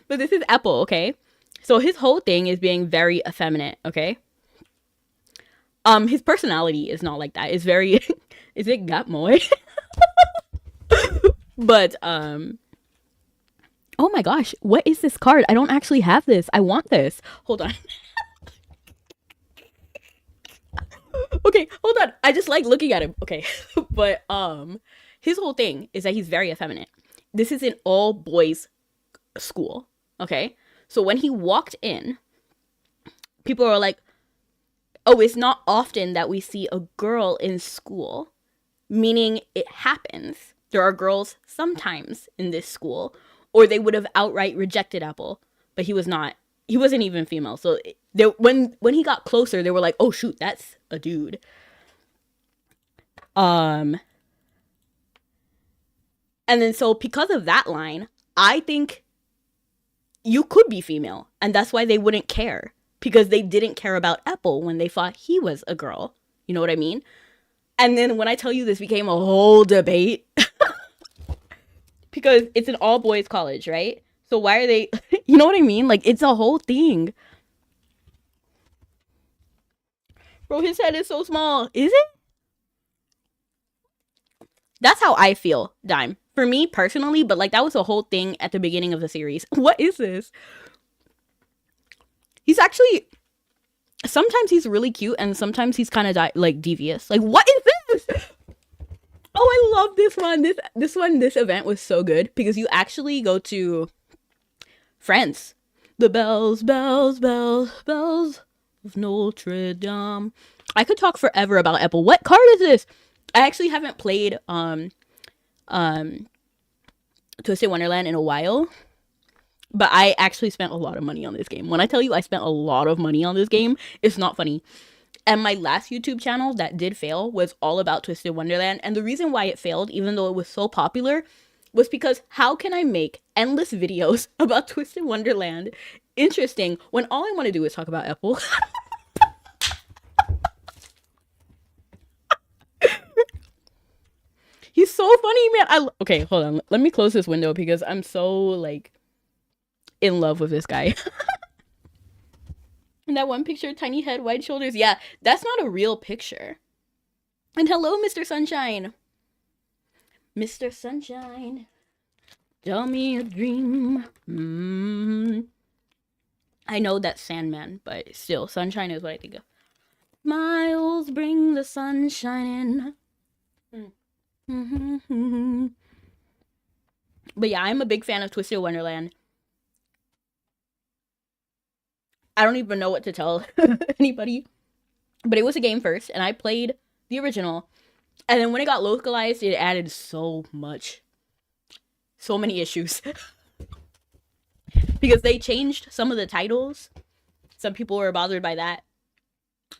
But this is Apple, okay? So his whole thing is being very effeminate, okay? His personality is not like that. It's very, is it Gatmoy? But, oh my gosh, what is this card? I don't actually have this. I want this. Hold on. Okay, hold on. I just like looking at him. Okay. But his whole thing is that he's very effeminate. This is an all boys school, okay? So when he walked in, people are like, oh, it's not often that we see a girl in school, meaning it happens. There are girls sometimes in this school, or they would have outright rejected Apple, but he was not. He wasn't even female. So when he got closer, they were like, oh shoot, that's a dude. And then so because of that line, I think you could be female, and that's why they wouldn't care, because they didn't care about Apple when they thought he was a girl. You know what I mean? And then when I tell you this became a whole debate, because it's an all boys college, right? So why are they, you know what I mean? Like, it's a whole thing. Bro, his head is so small. Is it? That's how I feel, Dime. for me personally, but like that was a whole thing at the beginning of the series. What is this? He's actually, sometimes he's really cute and sometimes he's kind of like devious. Like, what is this? Oh, I love this one. This event was so good because you actually go to France. The bells, bells, bells, bells of Notre Dame. I could talk forever about Apple. What card is this? I actually haven't played Twisted Wonderland in a while, but I actually spent a lot of money on this game. When I tell you I spent a lot of money on this game, it's not funny. And my last YouTube channel that did fail was all about Twisted Wonderland. And the reason why it failed, even though it was so popular, was because how can I make endless videos about Twisted Wonderland interesting when all I want to do is talk about Apple? He's so funny, man. Okay, hold on. Let me close this window because I'm so, like, in love with this guy. And that one picture, tiny head, wide shoulders. Yeah, that's not a real picture. And hello, Mr. Sunshine. Mr. Sunshine, tell me a dream. I know that's Sandman, but still, sunshine is what I think of. Smiles bring the sunshine in. But yeah, I'm a big fan of Twisted Wonderland. I don't even know what to tell anybody. But it was a game first, and I played the original. And then when it got localized, it added so much. So many issues. Because they changed some of the titles. Some people were bothered by that.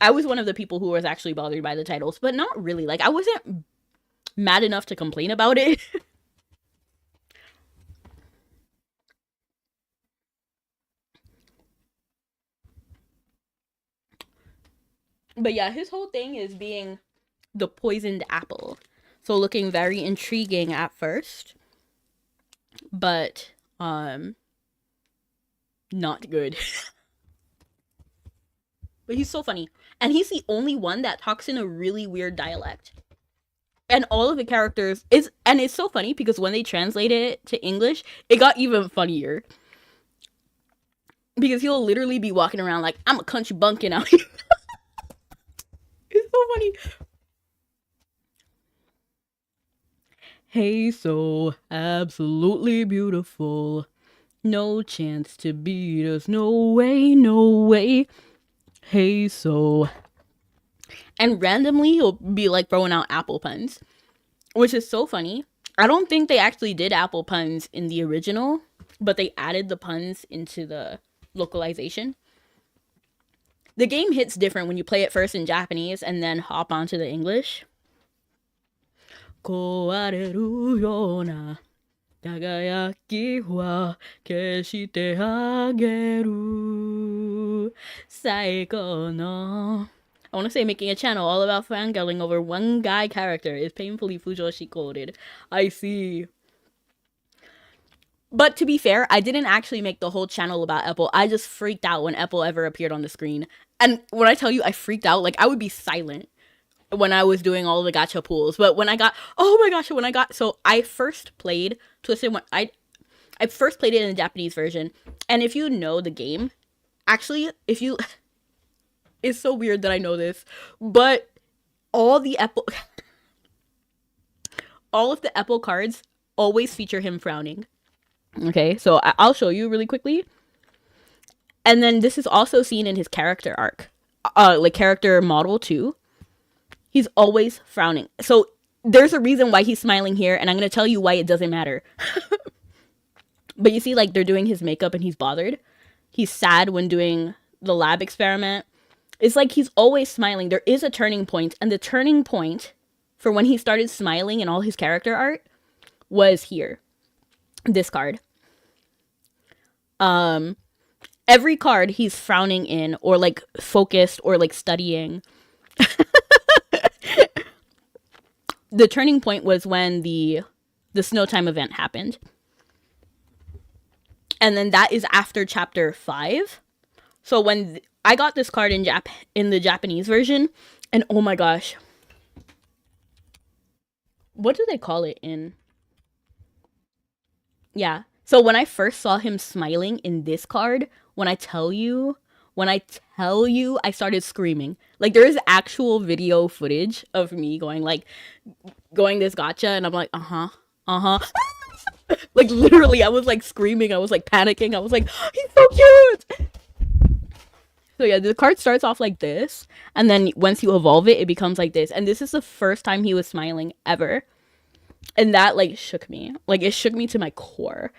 I was one of the people who was actually bothered by the titles, but not really. Like, I wasn't mad enough to complain about it. But yeah, his whole thing is being the poisoned apple. So looking very intriguing at first. But, not good. But he's so funny. And he's the only one that talks in a really weird dialect. And all of the characters and it's so funny because when they translated it to English, it got even funnier. Because he'll literally be walking around like, I'm a country bumpkin out here. It's so funny. Hey, so absolutely beautiful. No chance to beat us. No way, no way. Hey, so. And randomly, he'll be like throwing out apple puns, which is so funny. I don't think they actually did apple puns in the original, but they added the puns into the localization. The game hits different when you play it first in Japanese and then hop onto the English. 壊れるような輝きは消してあげる最高の I want to say making a channel all about fangirling over one guy character is painfully fujoshi coded. I see. But to be fair, I didn't actually make the whole channel about Apple. I just freaked out when Apple ever appeared on the screen. And when I tell you I freaked out, like I would be silent when I was doing all the gacha pools. But when I got, so I first played Twisted One. I first played it in the Japanese version. And if you know the game, actually, it's so weird that I know this, but all of the Apple cards always feature him frowning. Okay, so I'll show you really quickly. And then this is also seen in his character arc, like character model too. He's always frowning. So there's a reason why he's smiling here, and I'm going to tell you why it doesn't matter. But you see, like, they're doing his makeup and he's bothered. He's sad when doing the lab experiment. It's like he's always smiling. There is a turning point, and the turning point for when he started smiling in all his character art was here. This card. Every card he's frowning in, or like focused, or like studying. The turning point was when the snow time event happened. And then that is after chapter 5. So when I got this card in the Japanese version, and oh my gosh. What do they call it in? Yeah. So when I first saw him smiling in this card, when I tell you, I started screaming. Like there is actual video footage of me going this gotcha, and I'm like, like literally, I was like screaming, I was like panicking, I was like, he's so cute. So yeah, the card starts off like this, and then once you evolve it, it becomes like this. And this is the first time he was smiling ever, and that like shook me. Like it shook me to my core.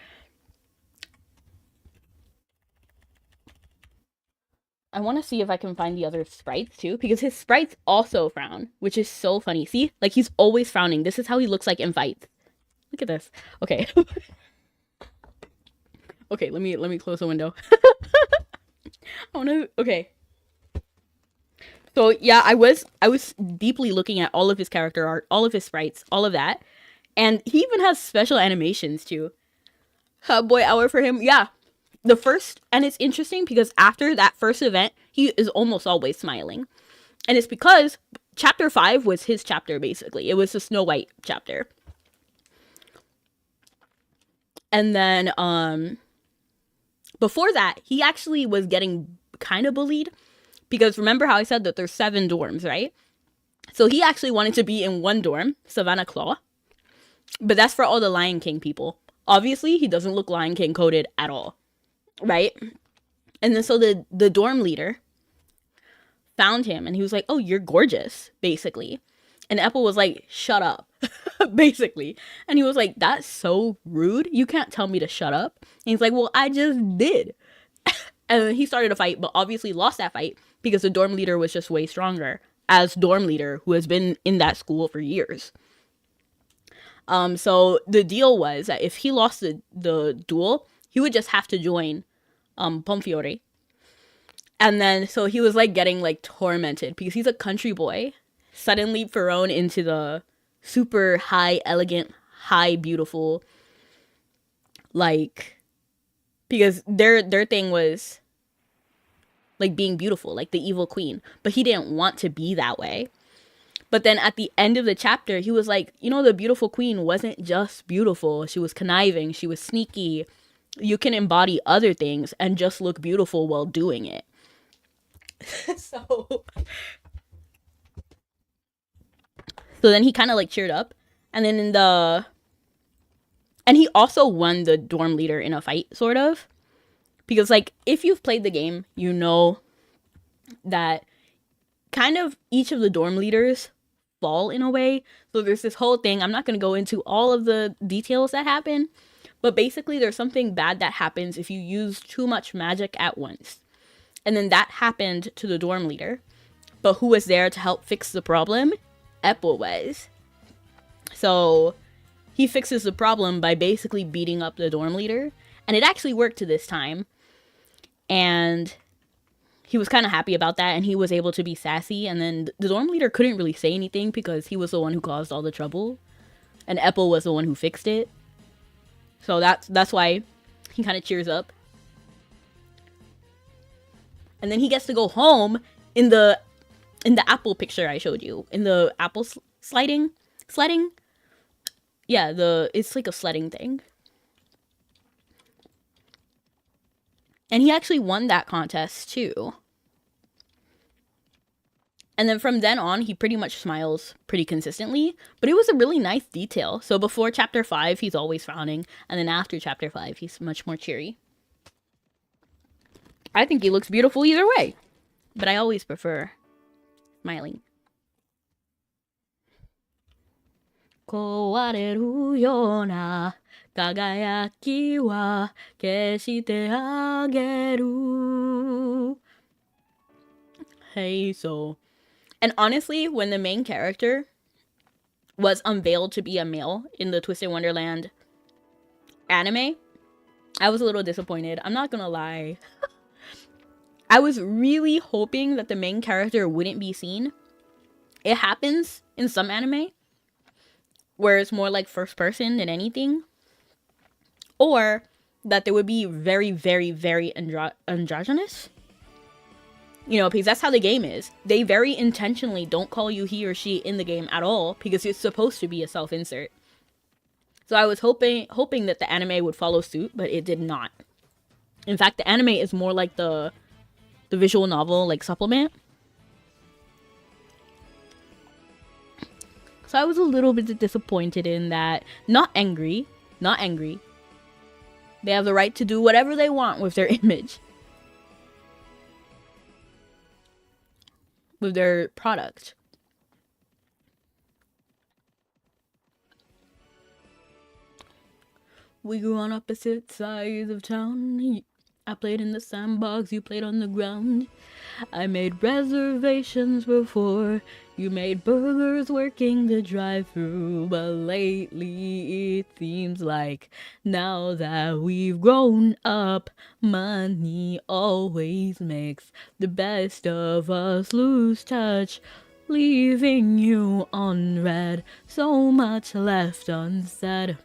I want to see if I can find the other sprites too, because his sprites also frown, which is so funny. See, like he's always frowning. This is how he looks like in fights. Look at this. Okay. Okay, let me close the window. I wanna. Okay. So yeah, I was deeply looking at all of his character art, all of his sprites, all of that, and he even has special animations too. Boy hour for him. Yeah, the first, and it's interesting because after that first event, he is almost always smiling, and it's because chapter 5 was his chapter basically. It was the Snow White chapter, and then before that, he actually was getting kind of bullied because remember how I said that there's 7 dorms, right? So he actually wanted to be in one dorm, Savannah Claw, but that's for all the Lion King people. Obviously, he doesn't look Lion King coded at all, right? And then so the dorm leader found him and he was like, oh, you're gorgeous, basically. And Apple was like, shut up, basically. And he was like, that's so rude. You can't tell me to shut up. And he's like, well, I just did. And then he started a fight, but obviously lost that fight because the dorm leader was just way stronger as dorm leader who has been in that school for years. So the deal was that if he lost the duel, he would just have to join Pomfiore. And then so he was like getting like tormented because he's a country boy, suddenly thrown into the super high, elegant, high, beautiful, like, because their thing was like being beautiful, like the evil queen, but he didn't want to be that way. But then at the end of the chapter, he was like, you know, the beautiful queen wasn't just beautiful. She was conniving. She was sneaky. You can embody other things and just look beautiful while doing it. So then he kind of like cheered up. And then and he also won the dorm leader in a fight, sort of. Because like, if you've played the game, you know that kind of each of the dorm leaders fall in a way. So there's this whole thing. I'm not going to go into all of the details that happen, but basically there's something bad that happens if you use too much magic at once. And then that happened to the dorm leader. But who was there to help fix the problem? Apple was. So he fixes the problem by basically beating up the dorm leader. And it actually worked to this time. And he was kind of happy about that, and he was able to be sassy. And then the dorm leader couldn't really say anything because he was the one who caused all the trouble, and Apple was the one who fixed it. So that's why he kind of cheers up. And then he gets to go home in the apple picture I showed you, in the apple sledding. Yeah, it's like a sledding thing. And he actually won that contest too. And then from then on, he pretty much smiles pretty consistently. But it was a really nice detail. So before chapter 5, he's always frowning. And then after chapter 5, he's much more cheery. I think he looks beautiful either way. But I always prefer smiling. 壊れるような輝きは消してあげる. Hey, so. And honestly, when the main character was unveiled to be a male in the Twisted Wonderland anime, I was a little disappointed. I'm not gonna lie. I was really hoping that the main character wouldn't be seen. It happens in some anime where it's more like first person than anything. Or that they would be very, very, very androgynous. You know, because that's how the game is. They very intentionally don't call you he or she in the game at all because it's supposed to be a self-insert. So I was hoping that the anime would follow suit, but it did not. In fact, the anime is more like the visual novel like supplement. So I was a little bit disappointed in that. Not angry. Not angry. They have the right to do whatever they want with their image. With their product. We grew on opposite sides of town. I played in the sandbox, you played on the ground. I made reservations before. You made burgers working the drive-thru. But lately it seems like now that we've grown up, money always makes the best of us lose touch, leaving you unread, so much left unsaid.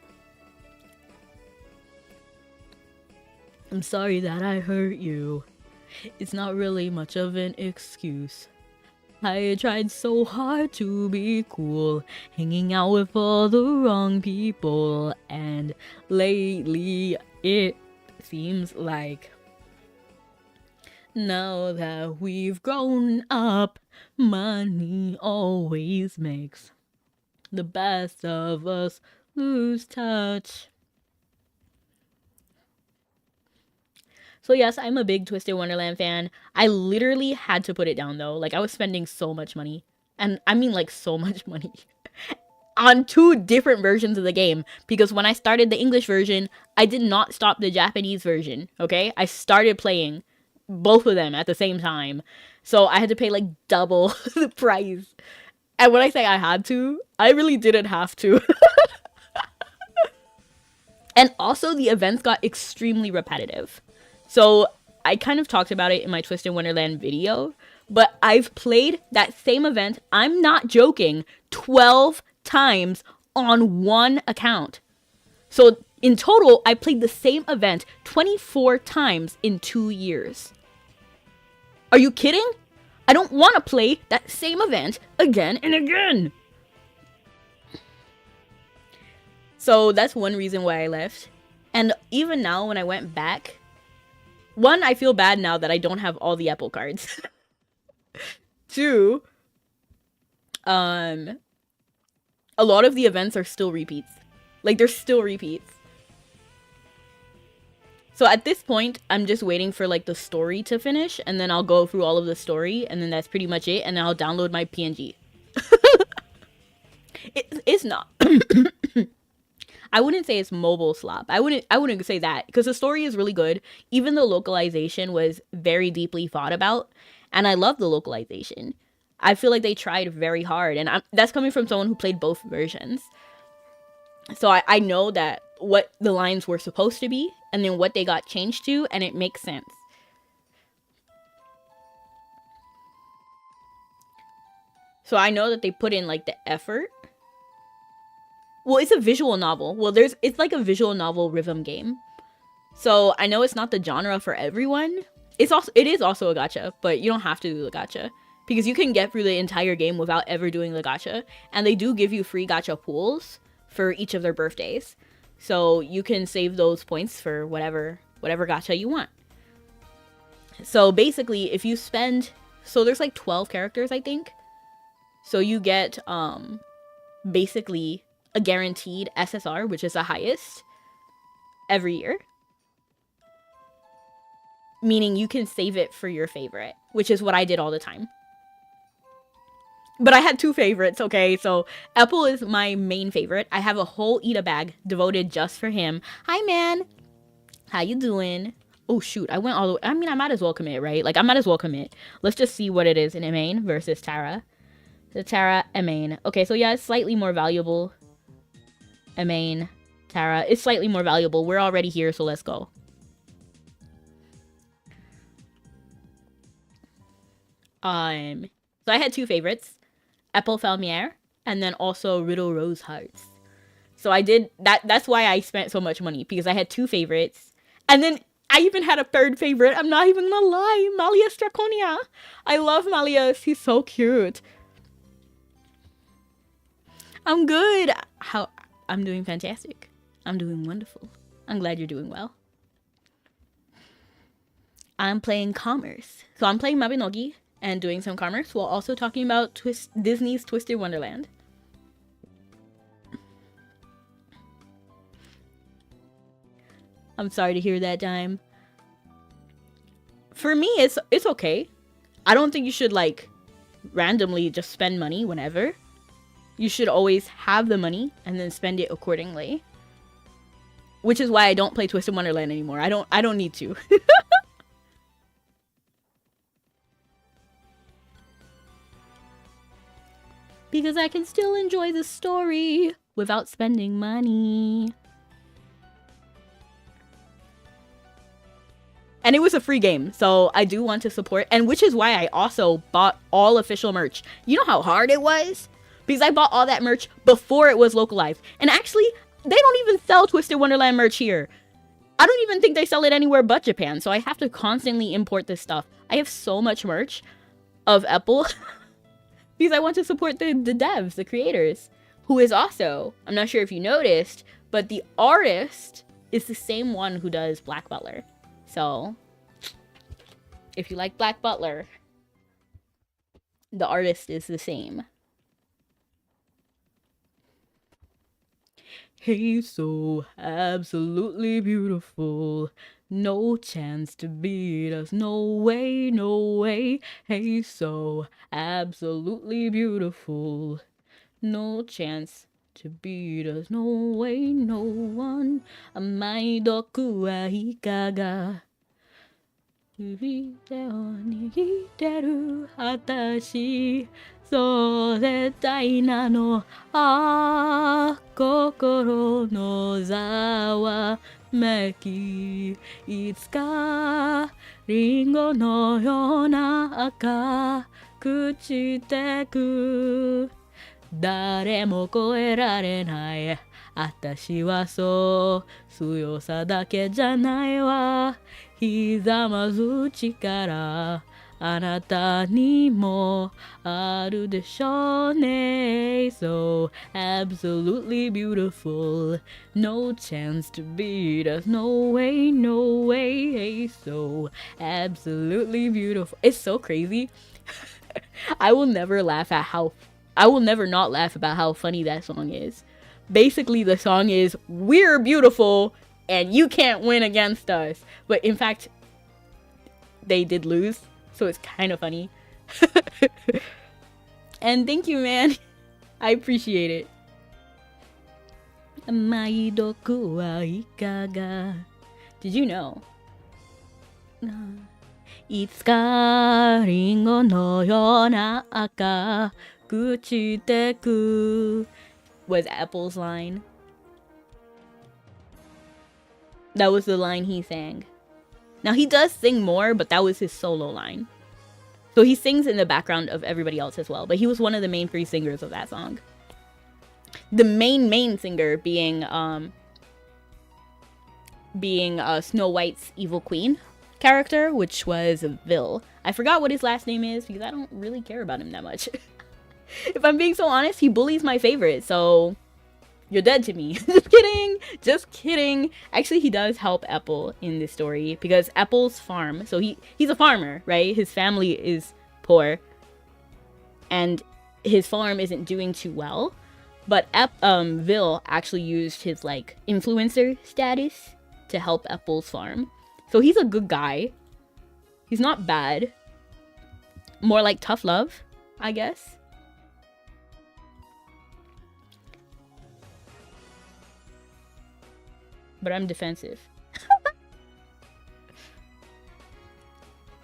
I'm sorry that I hurt you. It's not really much of an excuse. I tried so hard to be cool, hanging out with all the wrong people, and lately it seems like now that we've grown up, money always makes the best of us lose touch. So yes, I'm a big Twisted Wonderland fan. I literally had to put it down though. Like, I was spending so much money. And I mean like so much money. On 2 different versions of the game. Because when I started the English version, I did not stop the Japanese version. Okay? I started playing both of them at the same time. So I had to pay like double the price. And when I say I had to, I really didn't have to. And also the events got extremely repetitive. So I kind of talked about it in my Twisted Wonderland video, but I've played that same event, I'm not joking, 12 times on one account. So in total, I played the same event 24 times in 2 years. Are you kidding? I don't want to play that same event again and again. So that's one reason why I left. And even now when I went back, one, I feel bad now that I don't have all the Apple cards. 2, a lot of the events are still repeats. Like, they're still repeats. So at this point, I'm just waiting for like the story to finish, and then I'll go through all of the story, and then that's pretty much it, and then I'll download my PNG. It's not. I wouldn't say it's mobile slop. I wouldn't say that, because the story is really good. Even the localization was very deeply thought about, and I love the localization. I feel like they tried very hard, and that's coming from someone who played both versions. So I know that what the lines were supposed to be, and then what they got changed to, and it makes sense. So I know that they put in like the effort. Well, it's a visual novel. Well, it's like a visual novel rhythm game. So I know it's not the genre for everyone. It is also a gacha, but you don't have to do the gacha, because you can get through the entire game without ever doing the gacha. And they do give you free gacha pools for each of their birthdays. So you can save those points for whatever gacha you want. So basically, if you spend, so there's like 12 characters, I think. So you get basically a guaranteed SSR, which is the highest, every year. Meaning you can save it for your favorite, which is what I did all the time. But I had 2 favorites, okay? So Apple is my main favorite. I have a whole Ida bag devoted just for him. Hi, man. How you doing? Oh, shoot. I went all the way. I mean, I might as well commit, right? Like, I might as well commit. Let's just see what it is in Emain versus Tara. The Tara, Emain. Okay, so yeah, it's slightly more valuable. Emain, Tara. It's slightly more valuable. We're already here, so let's go. So I had 2 favorites. Apple Falmiere, and then also Riddle Rose Hearts. So I did that. That's why I spent so much money, because I had 2 favorites. And then I even had a 3rd favorite. I'm not even gonna lie. Malleus Draconia. I love Malleus. He's so cute. I'm good. I'm doing fantastic. I'm doing wonderful. I'm glad you're doing well. I'm playing commerce. So I'm playing Mabinogi and doing some commerce while also talking about Disney's Twisted Wonderland. I'm sorry to hear that, Dime. For me, it's okay. I don't think you should like randomly just spend money whenever. You should always have the money and then spend it accordingly. Which is why I don't play Twisted Wonderland anymore. I don't need to. Because I can still enjoy the story without spending money. And it was a free game, so I do want to support, and which is why I also bought all official merch. You know how hard it was? Because I bought all that merch before it was localized. And actually, they don't even sell Twisted Wonderland merch here. I don't even think they sell it anywhere but Japan, so I have to constantly import this stuff. I have so much merch of Apple because I want to support the devs, the creators, who is also, I'm not sure if you noticed, but the artist is the same one who does Black Butler. So, if you like Black Butler, the artist is the same. Hey, so absolutely beautiful. No chance to beat us. No way, no way. Hey, so absolutely beautiful. No chance to beat us. No way, no one. Amaidoku wa ikaga. 指で握ってる私そう絶対なのああ心のざわめきいつかリンゴのような赤朽ちてく誰も超えられない私はそう強さだけじゃないわひざまず力あなたにもあるでしょうね So absolutely beautiful No chance to beat us No way, no way So absolutely beautiful It's so crazy I will never not laugh about how funny that song is. Basically, the song is, we're beautiful, and you can't win against us. But in fact, they did lose, so it's kind of funny. And thank you, man. I appreciate it. Maidoku wa ikaga. Did you know? いつかリンゴのような赤朽ちてく was Apple's line. That was the line he sang. Now he does sing more, but that was his solo line. So he sings in the background of everybody else as well, but he was one of the main three singers of that song. The main singer being Snow White's evil queen character, which was Vil. I forgot what his last name is because I don't really care about him that much. If I'm being so honest, he bullies my favorite, so you're dead to me. Just kidding. Actually, he does help Apple in this story because Apple's farm, so he's a farmer, right? His family is poor and his farm isn't doing too well, but Vil actually used his like influencer status to help Apple's farm. So he's a good guy. He's not bad. More like tough love, I guess. But I'm defensive.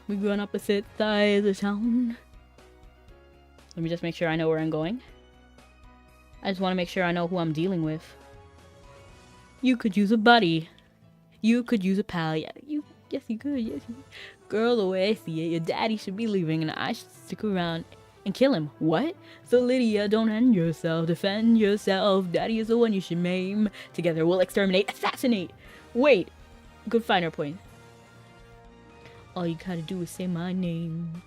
We go on opposite sides of town. Let me just make sure I know where I'm going. I just want to make sure I know who I'm dealing with. You could use a buddy. You could use a pal. Yeah, yes, you could. Yes, you could. Girl, the way I see it, your daddy should be leaving and I should stick around and kill him. What? So Lydia, don't end yourself. Defend yourself. Daddy is the one you should maim. Together we'll exterminate. Assassinate. Wait. Good finer point. All you gotta do is say my name.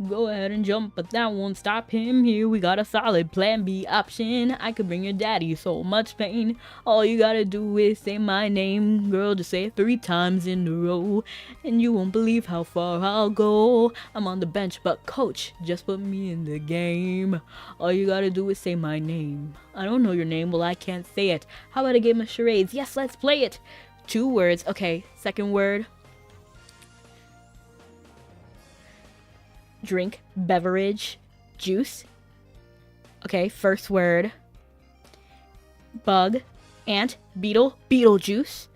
Go ahead and jump, but that won't stop him. Here we got a solid plan B option. I could bring your daddy so much pain. All you gotta do is say my name. Girl, just say it 3 times in a row. And you won't believe how far I'll go. I'm on the bench, but coach, just put me in the game. All you gotta do is say my name. I don't know your name, well I can't say it. How about a game of charades? Yes, let's play it. 2 words. Okay, second word. Drink, beverage, juice. Okay, first word. Bug, ant, beetle, Beetlejuice.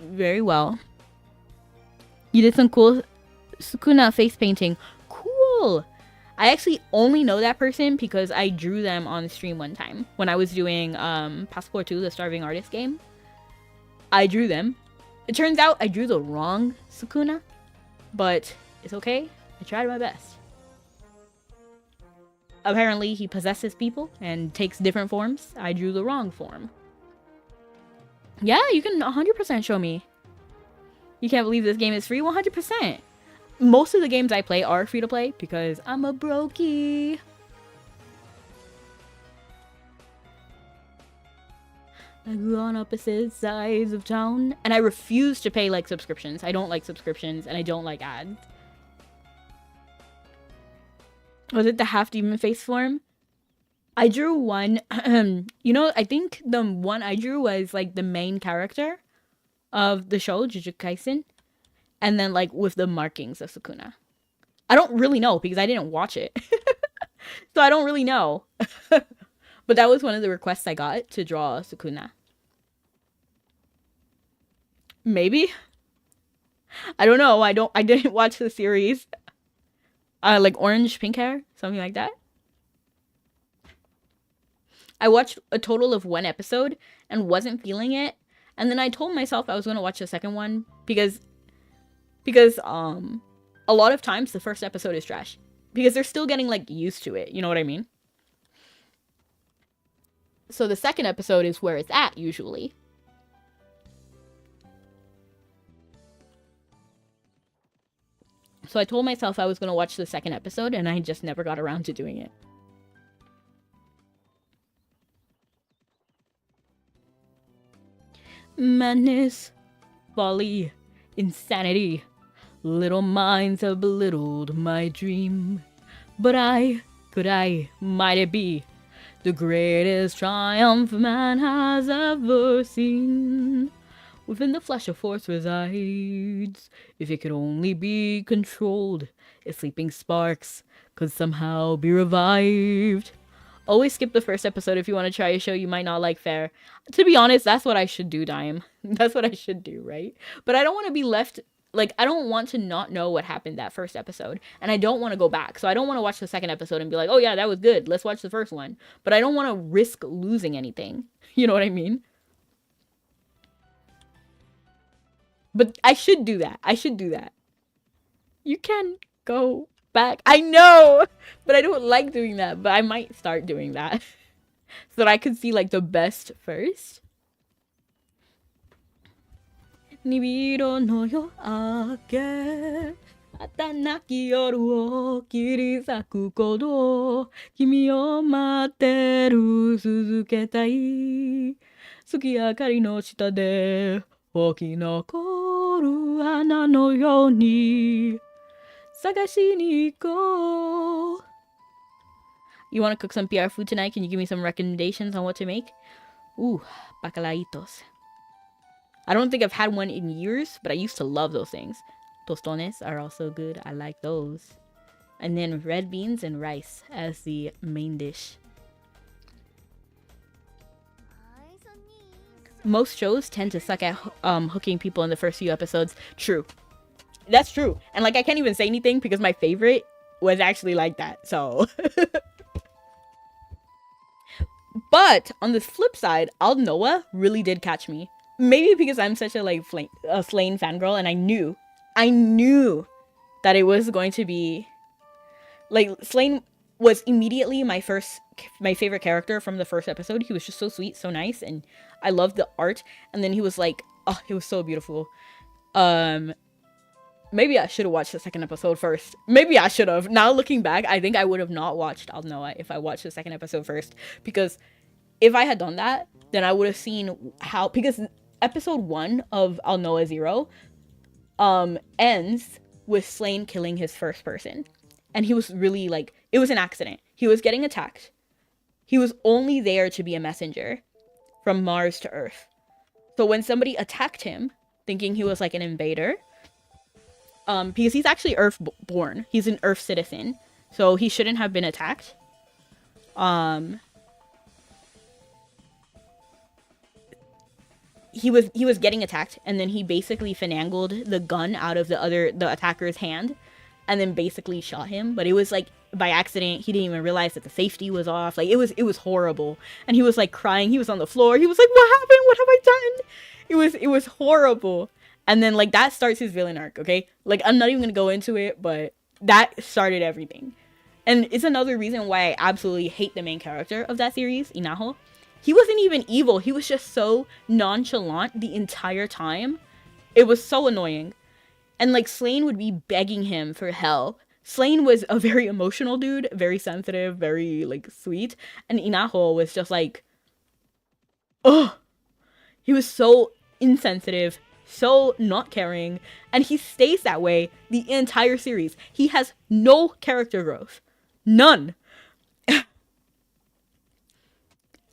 Very well. You did some cool Sukuna face painting. Cool. I actually only know that person because I drew them on stream one time when I was doing Passport 2, the Starving Artist game. I drew them. It turns out I drew the wrong Sukuna, but it's okay. I tried my best. Apparently, he possesses people and takes different forms. I drew the wrong form. Yeah, you can 100% show me. You can't believe this game is free? 100%. Most of the games I play are free to play because I'm a brokey. I grew on opposite sides of town. And I refuse to pay like subscriptions. I don't like subscriptions and I don't like ads. Was it the half-demon face form? I drew one. You know, I think the one I drew was like the main character of the show, Jujutsu Kaisen. And then like with the markings of Sukuna. I don't really know because I didn't watch it. So I don't really know. But that was one of the requests I got to draw Sukuna. Maybe? I don't know. I didn't watch the series. Like orange, pink hair, something like that. I watched a total of 1 episode and wasn't feeling it. And then I told myself I was going to watch the second one because a lot of times the first episode is trash because they're still getting like used to it. You know what I mean? So the second episode is where it's at usually. So I told myself I was going to watch the second episode and I just never got around to doing it. Madness, folly, insanity. Little minds have belittled my dream. But might it be the greatest triumph man has ever seen? Within the flesh a force resides. If it could only be controlled, its sleeping sparks could somehow be revived. Always skip the first episode if you want to try a show you might not like fair. To be honest, that's what I should do, Dime. That's what I should do, right? But I don't want to be left, like, I don't want to not know what happened that first episode. And I don't want to go back. So I don't want to watch the second episode and be like, oh yeah, that was good. Let's watch the first one. But I don't want to risk losing anything. You know what I mean? But I should do that. I should do that. You can go back. I know! But I don't like doing that. But I might start doing that. So that I could see, like, the best first. Nibiru no yoake Atanaki yoru o kirisaku kodo Kimi o matteru suzuketai Tsuki akari no shita de Okinokoru hana no yoni Sagashi ni iko. You want to cook some PR food tonight? Can you give me some recommendations on what to make? Ooh, bacalaitos. I don't think I've had one in years, but I used to love those things. Tostones are also good. I like those. And then red beans and rice as the main dish. Most shows tend to suck at hooking people in the first few episodes. True. That's true. And like I can't even say anything because my favorite was actually like that. So but on the flip side, Al Noah really did catch me. Maybe because I'm such a like Slane fangirl and I knew that it was going to be like Slane was immediately my favorite character from the first episode. He was just so sweet, so nice, and I loved the art. And then he was like, oh, it was so beautiful. Maybe I should have watched the second episode first. Maybe I should have. Now looking back, I think I would have not watched I'll Know It if I watched the second episode first. Because if I had done that, then I would have seen how, because episode 1 of I'll Know It 0 ends with Slane killing his first person. And he was really like, it was an accident. He was getting attacked. He was only there to be a messenger from Mars to Earth. So when somebody attacked him, thinking he was like an invader, because he's actually Earth born, he's an Earth citizen, so he shouldn't have been attacked. He was getting attacked, and then he basically finagled the gun out of the attacker's hand, and then basically shot him. But it was like by accident. He didn't even realize that the safety was off. Like it was horrible, and he was like crying. He was on the floor. He was like, "What happened? What have I done?" It was horrible. And then like that starts his villain arc. Okay, like I'm not even gonna go into it, but that started everything, and it's another reason why I absolutely hate the main character of that series, Inaho. He wasn't even evil. He was just so nonchalant the entire time. It was so annoying. And like Slane would be begging him for help. Slane was a very emotional dude, very sensitive, very like sweet. And Inaho was just like, ugh. He was so insensitive, so not caring. And he stays that way the entire series. He has no character growth. None.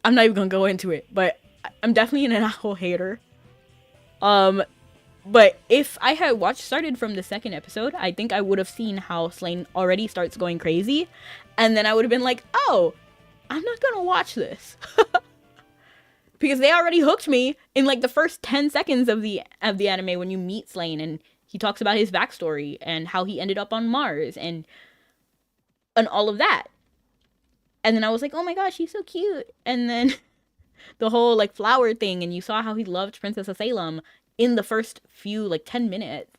I'm not even gonna go into it, but I'm definitely an Inaho hater. But if I had started from the second episode, I think I would have seen how Slane already starts going crazy, and then I would have been like, oh, I'm not gonna watch this. Because they already hooked me in like the first 10 seconds of the anime when you meet Slane, and he talks about his backstory and how he ended up on Mars and all of that. And then I was like, oh my gosh, he's so cute. And then the whole like flower thing, and you saw how he loved Princess of Salem in the first few like 10 minutes.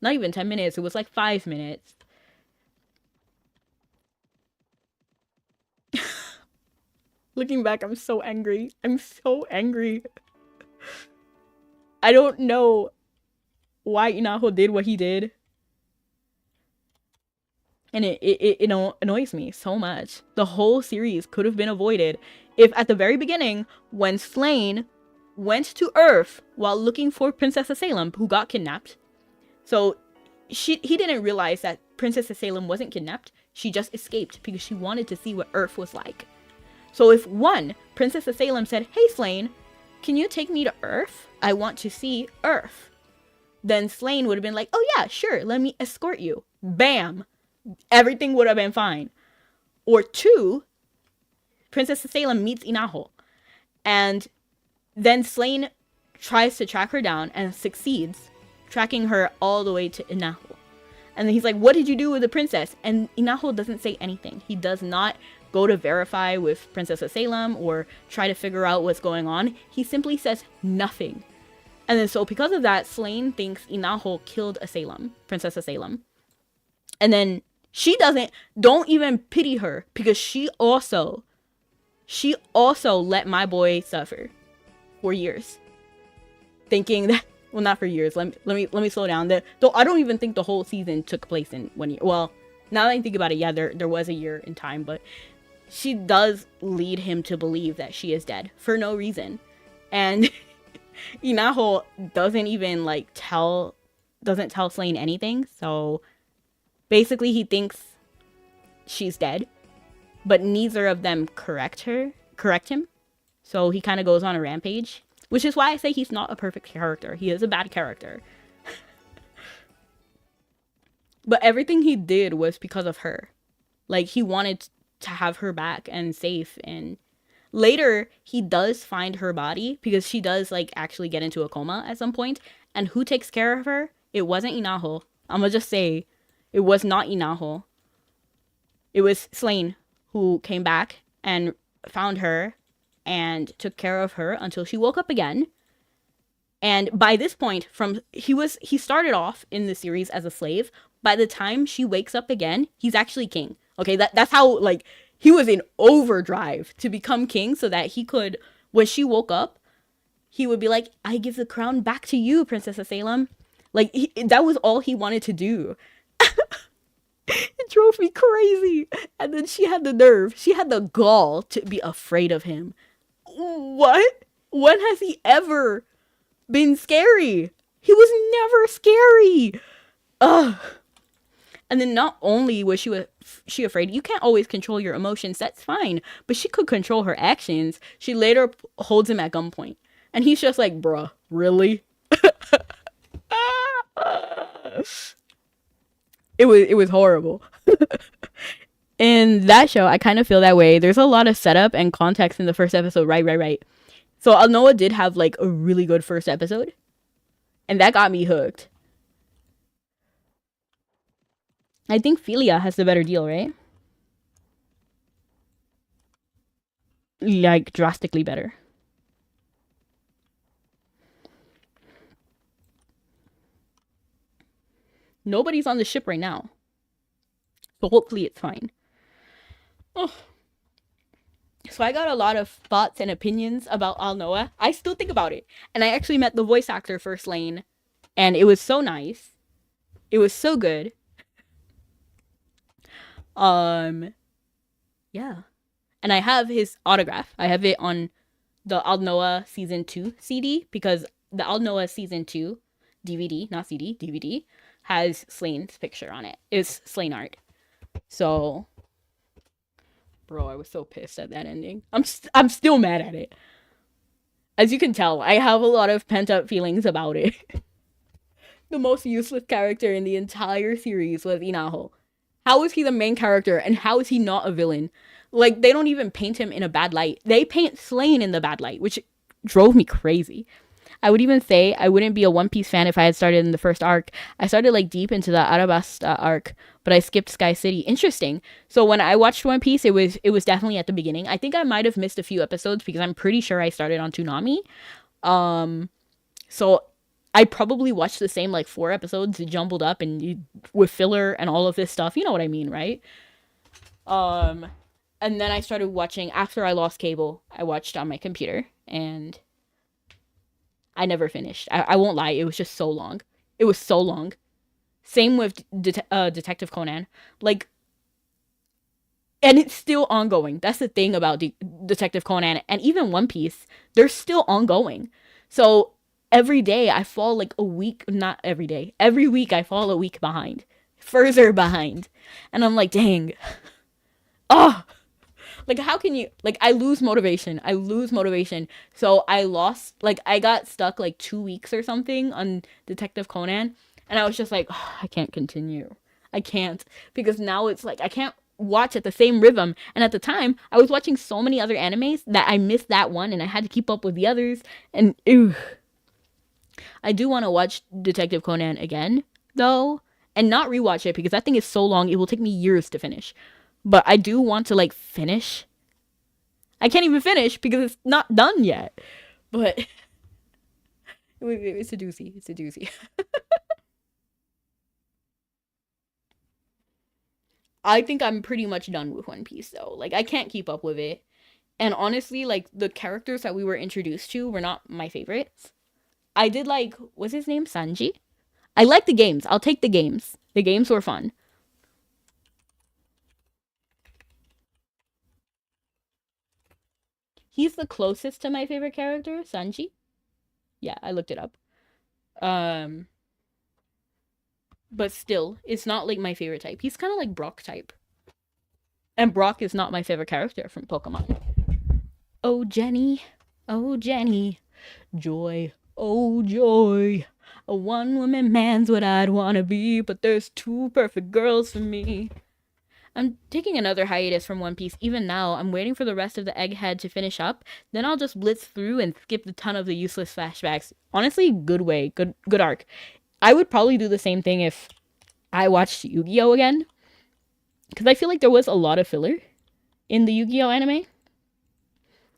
Not even 10 minutes, it was like 5 minutes. Looking back, I'm so angry. I'm so angry. I don't know why Inaho did what he did. And it annoys me so much. The whole series could have been avoided if at the very beginning, when Slane went to Earth while looking for Princess of Salem, who got kidnapped. So he didn't realize that Princess of Salem wasn't kidnapped. She just escaped because she wanted to see what Earth was like. So if Princess of Salem said, hey Slane, can you take me to Earth? I want to see Earth. Then Slane would have been like, oh yeah, sure, let me escort you. Bam! Everything would have been fine. Or 2, Princess of Salem meets Inaho, and then Slane tries to track her down and succeeds, tracking her all the way to Inaho. And then he's like, what did you do with the princess? And Inaho doesn't say anything. He does not go to verify with Princess of Salem or try to figure out what's going on. He simply says nothing. And then so because of that, Slane thinks Inaho killed Princess of Salem. And then she don't even pity her, because she also let my boy suffer for years, thinking that, well, not for years. Let me slow down. Though I don't even think the whole season took place in 1 year. Well, now that I think about it, yeah, there was a year in time, but she does lead him to believe that she is dead for no reason, and Inaho doesn't even doesn't tell Slane anything. So basically, he thinks she's dead, but neither of them correct him. So he kind of goes on a rampage, which is why I say he's not a perfect character. He is a bad character. But everything he did was because of her. Like, he wanted to have her back and safe. And later, he does find her body, because she does, like, actually get into a coma at some point. And who takes care of her? It wasn't Inaho. I'm gonna just say, it was not Inaho. It was Slane who came back and found her and took care of her until she woke up again. And by this point, he started off in the series as a slave. By the time she wakes up again, he's actually king. Okay, that's how, like, he was in overdrive to become king, so that he could, when she woke up, he would be like, I give the crown back to you, Princess of Salem. Like, that was all he wanted to do. It drove me crazy. And then she had the nerve, she had the gall to be afraid of him. What? When has he ever been scary? He was never scary. Ugh. And then not only was she afraid, you can't always control your emotions, that's fine, but she could control her actions. She later holds him at gunpoint. And he's just like, bruh, really? It was horrible. In that show, I kind of feel that way. There's a lot of setup and context in the first episode, right. So Alnoa did have like a really good first episode, and that got me hooked. I think Philia has the better deal, right? Like, drastically better. Nobody's on the ship right now, so hopefully it's fine. Oh. So I got a lot of thoughts and opinions about Alnoa. I still think about it. And I actually met the voice actor for Slane, and it was so nice. It was so good. Yeah. And I have his autograph. I have it on the Alnoa Season 2 CD, because the Alnoa Season 2 DVD, not CD, DVD, has Slane's picture on it. It's Slane art. So, bro, I was so pissed at that ending. I'm still mad at it. As you can tell, I have a lot of pent-up feelings about it. The most useless character in the entire series was Inaho. How is he the main character, and how is he not a villain? Like, they don't even paint him in a bad light. They paint Slane in the bad light, which drove me crazy. I would even say I wouldn't be a One Piece fan if I had started in the first arc. I started like deep into the Arabasta arc, but I skipped Sky City. Interesting. So when I watched One Piece, it was definitely at the beginning. I think I might have missed a few episodes because I'm pretty sure I started on Toonami. So I probably watched the same like 4 episodes jumbled up and with filler and all of this stuff. You know what I mean, right? And then I started watching after I lost cable. I watched on my computer, and I never finished. I won't lie, it was just so long. It was so long. Same with Detective Conan. Like, and it's still ongoing. That's the thing about Detective Conan. And even One Piece, they're still ongoing. So every day I fall like a week, not every day. Every week I fall a week behind. Further behind. And I'm like, dang. Oh, like, how can you, like, I lose motivation. So I lost, like, I got stuck like 2 weeks or something on Detective Conan, and I was just like, oh, I can't continue. I can't, because now it's like I can't watch at the same rhythm. And at the time, I was watching so many other animes that I missed that one, and I had to keep up with the others. And ew. I do want to watch Detective Conan again, though, and not rewatch it because that thing is so long. It will take me years to finish. But I do want to, like, finish. I can't even finish because it's not done yet. But it's a doozy. It's a doozy. I think I'm pretty much done with One Piece, though. Like, I can't keep up with it. And honestly, like, the characters that we were introduced to were not my favorites. I did like, what's his name? Sanji? I like the games. I'll take the games. The games were fun. He's the closest to my favorite character, Sanji. Yeah, I looked it up. Um, but still, it's not like my favorite type. He's kind of like Brock type. And Brock is not my favorite character from Pokemon. Oh, Jenny. Oh, Jenny. Joy. Oh, joy. A one-woman man's what I'd want to be, but there's 2 perfect girls for me. I'm taking another hiatus from One Piece. Even now, I'm waiting for the rest of the Egghead to finish up. Then I'll just blitz through and skip a ton of the useless flashbacks. Honestly, good way. Good arc. I would probably do the same thing if I watched Yu-Gi-Oh! Again. Because I feel like there was a lot of filler in the Yu-Gi-Oh! Anime.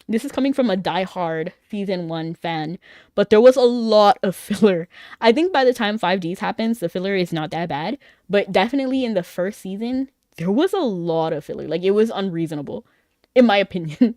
This is coming from a die-hard Season 1 fan. But there was a lot of filler. I think by the time 5Ds happens, the filler is not that bad. But definitely in the first season, there was a lot of filler. Like, it was unreasonable, in my opinion.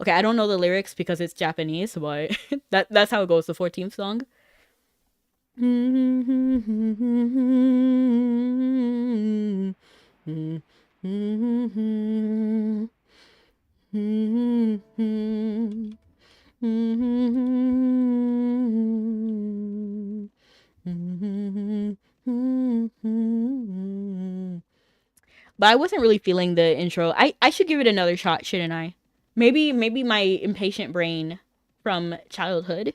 Okay, I don't know the lyrics because it's Japanese, but that's how it goes. The 14th song. But I wasn't really feeling the intro. I should give it another shot, shouldn't I? Maybe my impatient brain from childhood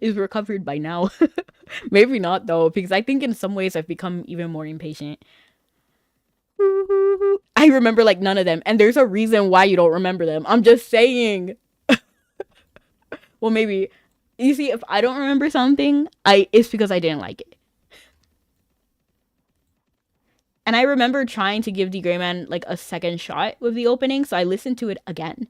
is recovered by now. Maybe not though, because I think in some ways I've become even more impatient. I remember like none of them, and there's a reason why you don't remember them. I'm just saying. Well, maybe you see, if I don't remember something, it's because I didn't like it. And I remember trying to give The Gray Man like a second shot with the opening, so I listened to it again.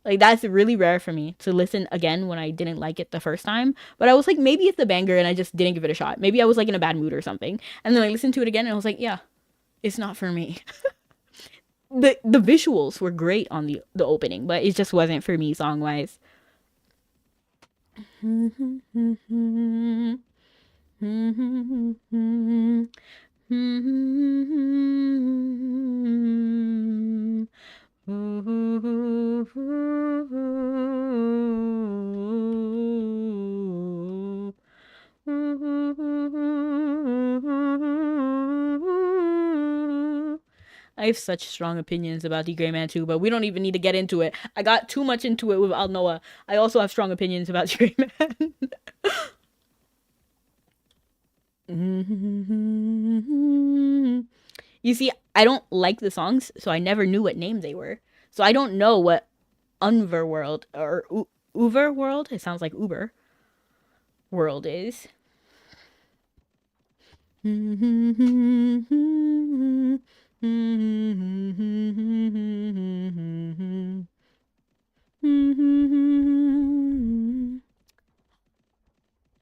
Like, that's really rare for me to listen again when I didn't like it the first time. But I was like, maybe it's the banger and I just didn't give it a shot. Maybe I was like in a bad mood or something. And then I listened to it again and I was like, yeah, it's not for me. The visuals were great on the opening, but it just wasn't for me song wise. I have such strong opinions about The Gray Man too, but we don't even need to get into it. I got too much into it with Al Noah. I also have strong opinions about The Gray Man. You see, I don't like the songs, so I never knew what name they were. So I don't know what Unverworld or Uber World, it sounds like Uber World is.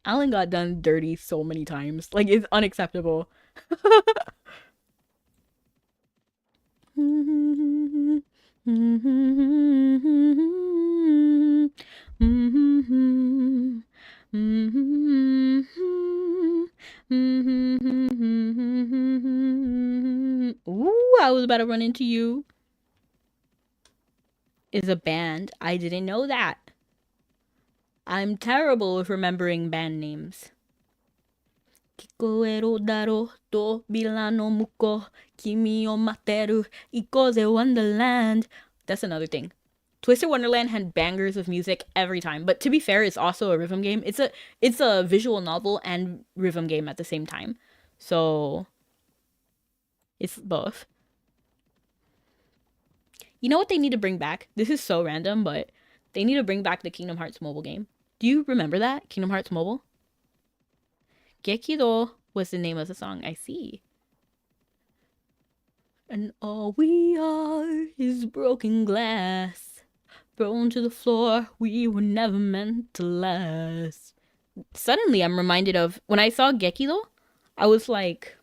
Alan got done dirty so many times. Like, it's unacceptable. Ooh, I was about to run into you. Is a band. I didn't know that. I'm terrible with remembering band names. Kikoero daro tobira no muko kimi o materu ikoze Wonderland. That's another thing. Twisted Wonderland had bangers of music every time, but to be fair, it's also a rhythm game. It's a visual novel and rhythm game at the same time. So it's both. You know what they need to bring back? This is so random, but they need to bring back the Kingdom Hearts mobile game. Do you remember that? Kingdom Hearts Mobile? Gekido was the name of the song. I see. And all we are is broken glass, thrown to the floor. We were never meant to last. Suddenly, I'm reminded of when I saw Gekido. I was like,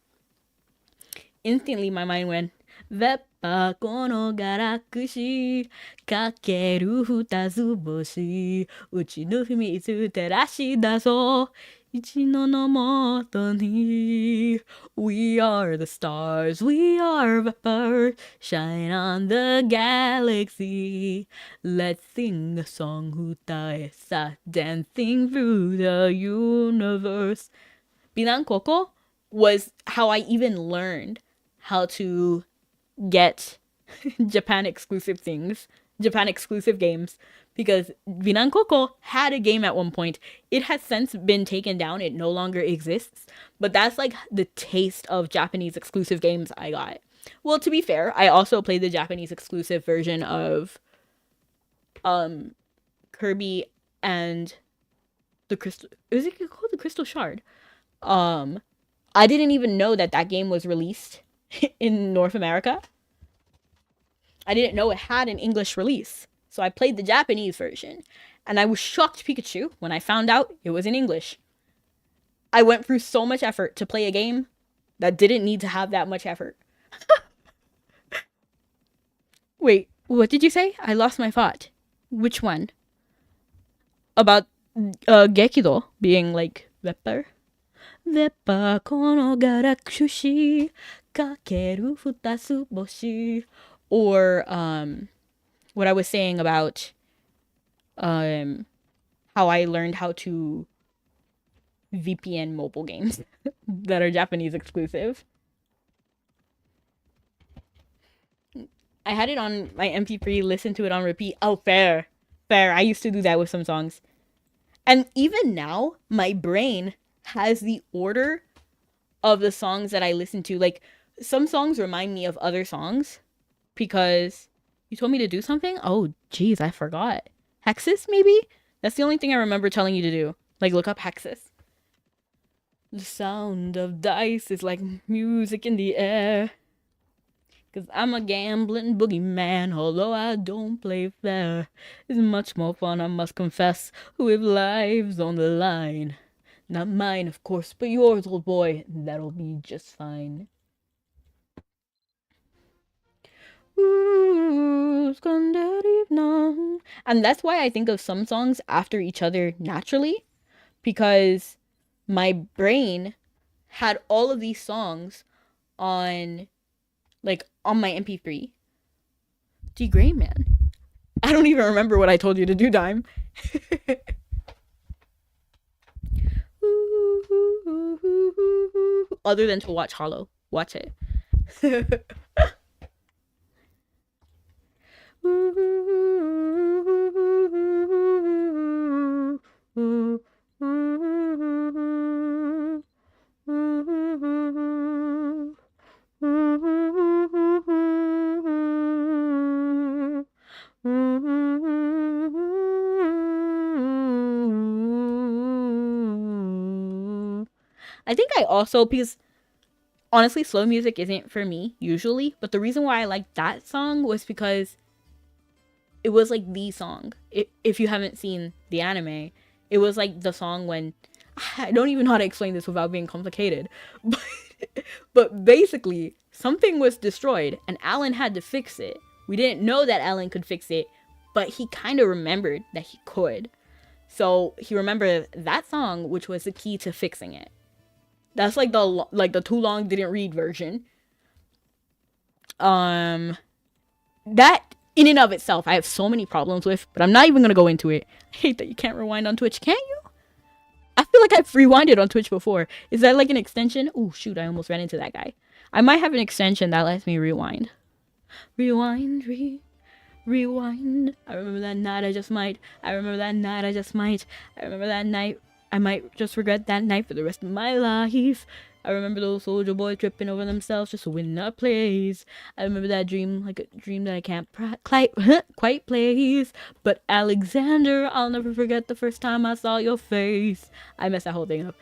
instantly, my mind went, Veppa kono garakushi, kakeru futazuboshi, uchi no fumitsu terashi dazo. Ichino no moto ni. We are the stars, we are vapor, shine on the galaxy. Let's sing a song, hutae sa, dancing through the universe. Binan Koko was how I even learned how to get Japan exclusive things, Japan exclusive games, because Binan Koko had a game at one point. It has since been taken down. It no longer exists. But that's like the taste of Japanese exclusive games I got. Well, to be fair, I also played the Japanese exclusive version of Kirby and the Crystal. Is it called the Crystal Shard? I didn't even know that game was released in North America. I didn't know it had an English release. So I played the Japanese version. And I was shocked Pikachu when I found out it was in English. I went through so much effort to play a game that didn't need to have that much effort. Wait, what did you say? I lost my thought. Which one? About Gekido being like Vepper? Vepper kono garakushushi kakeru futasu boshi. Or what I was saying about how I learned how to VPN mobile games that are Japanese exclusive. I had it on my MP3, listened to it on repeat. Oh, fair. Fair. I used to do that with some songs. And even now, my brain has the order of the songs that I listen to. Like, some songs remind me of other songs because you told me to do something? Oh, geez, I forgot. Hexes, maybe? That's the only thing I remember telling you to do. Like, look up Hexes. The sound of dice is like music in the air. 'Cause I'm a gambling boogeyman, although I don't play fair. It's much more fun, I must confess, with lives on the line. Not mine, of course, but yours, old boy. That'll be just fine. Ooh, and that's why I think of some songs after each other naturally, because my brain had all of these songs on, like, on my MP3. D Gray, man. I don't even remember what I told you to do, Dime. Other than to watch Hollow. Watch it. I think I also, because honestly, slow music isn't for me usually, but the reason why I liked that song was because it was like the song. If you haven't seen the anime, it was like the song when, I don't even know how to explain this without being complicated, but basically something was destroyed and Alan had to fix it. We didn't know that Alan could fix it, but he kind of remembered that he could. So he remembered that song, which was the key to fixing it. That's like the too long didn't read version. That in and of itself, I have so many problems with, but I'm not even gonna go into it. I hate that you can't rewind on Twitch. Can't you? I feel like I've rewinded on Twitch before. Is that like an extension? Oh shoot, I almost ran into that guy. I might have an extension that lets me rewind. Rewind, rewind. I remember that night I just might. I remember that night I just might. I remember that night I might just regret that night for the rest of my life. I remember those soldier boys tripping over themselves just to win a place. I remember that dream, like a dream that I can't quite place. But Alexander, I'll never forget the first time I saw your face. I messed that whole thing up.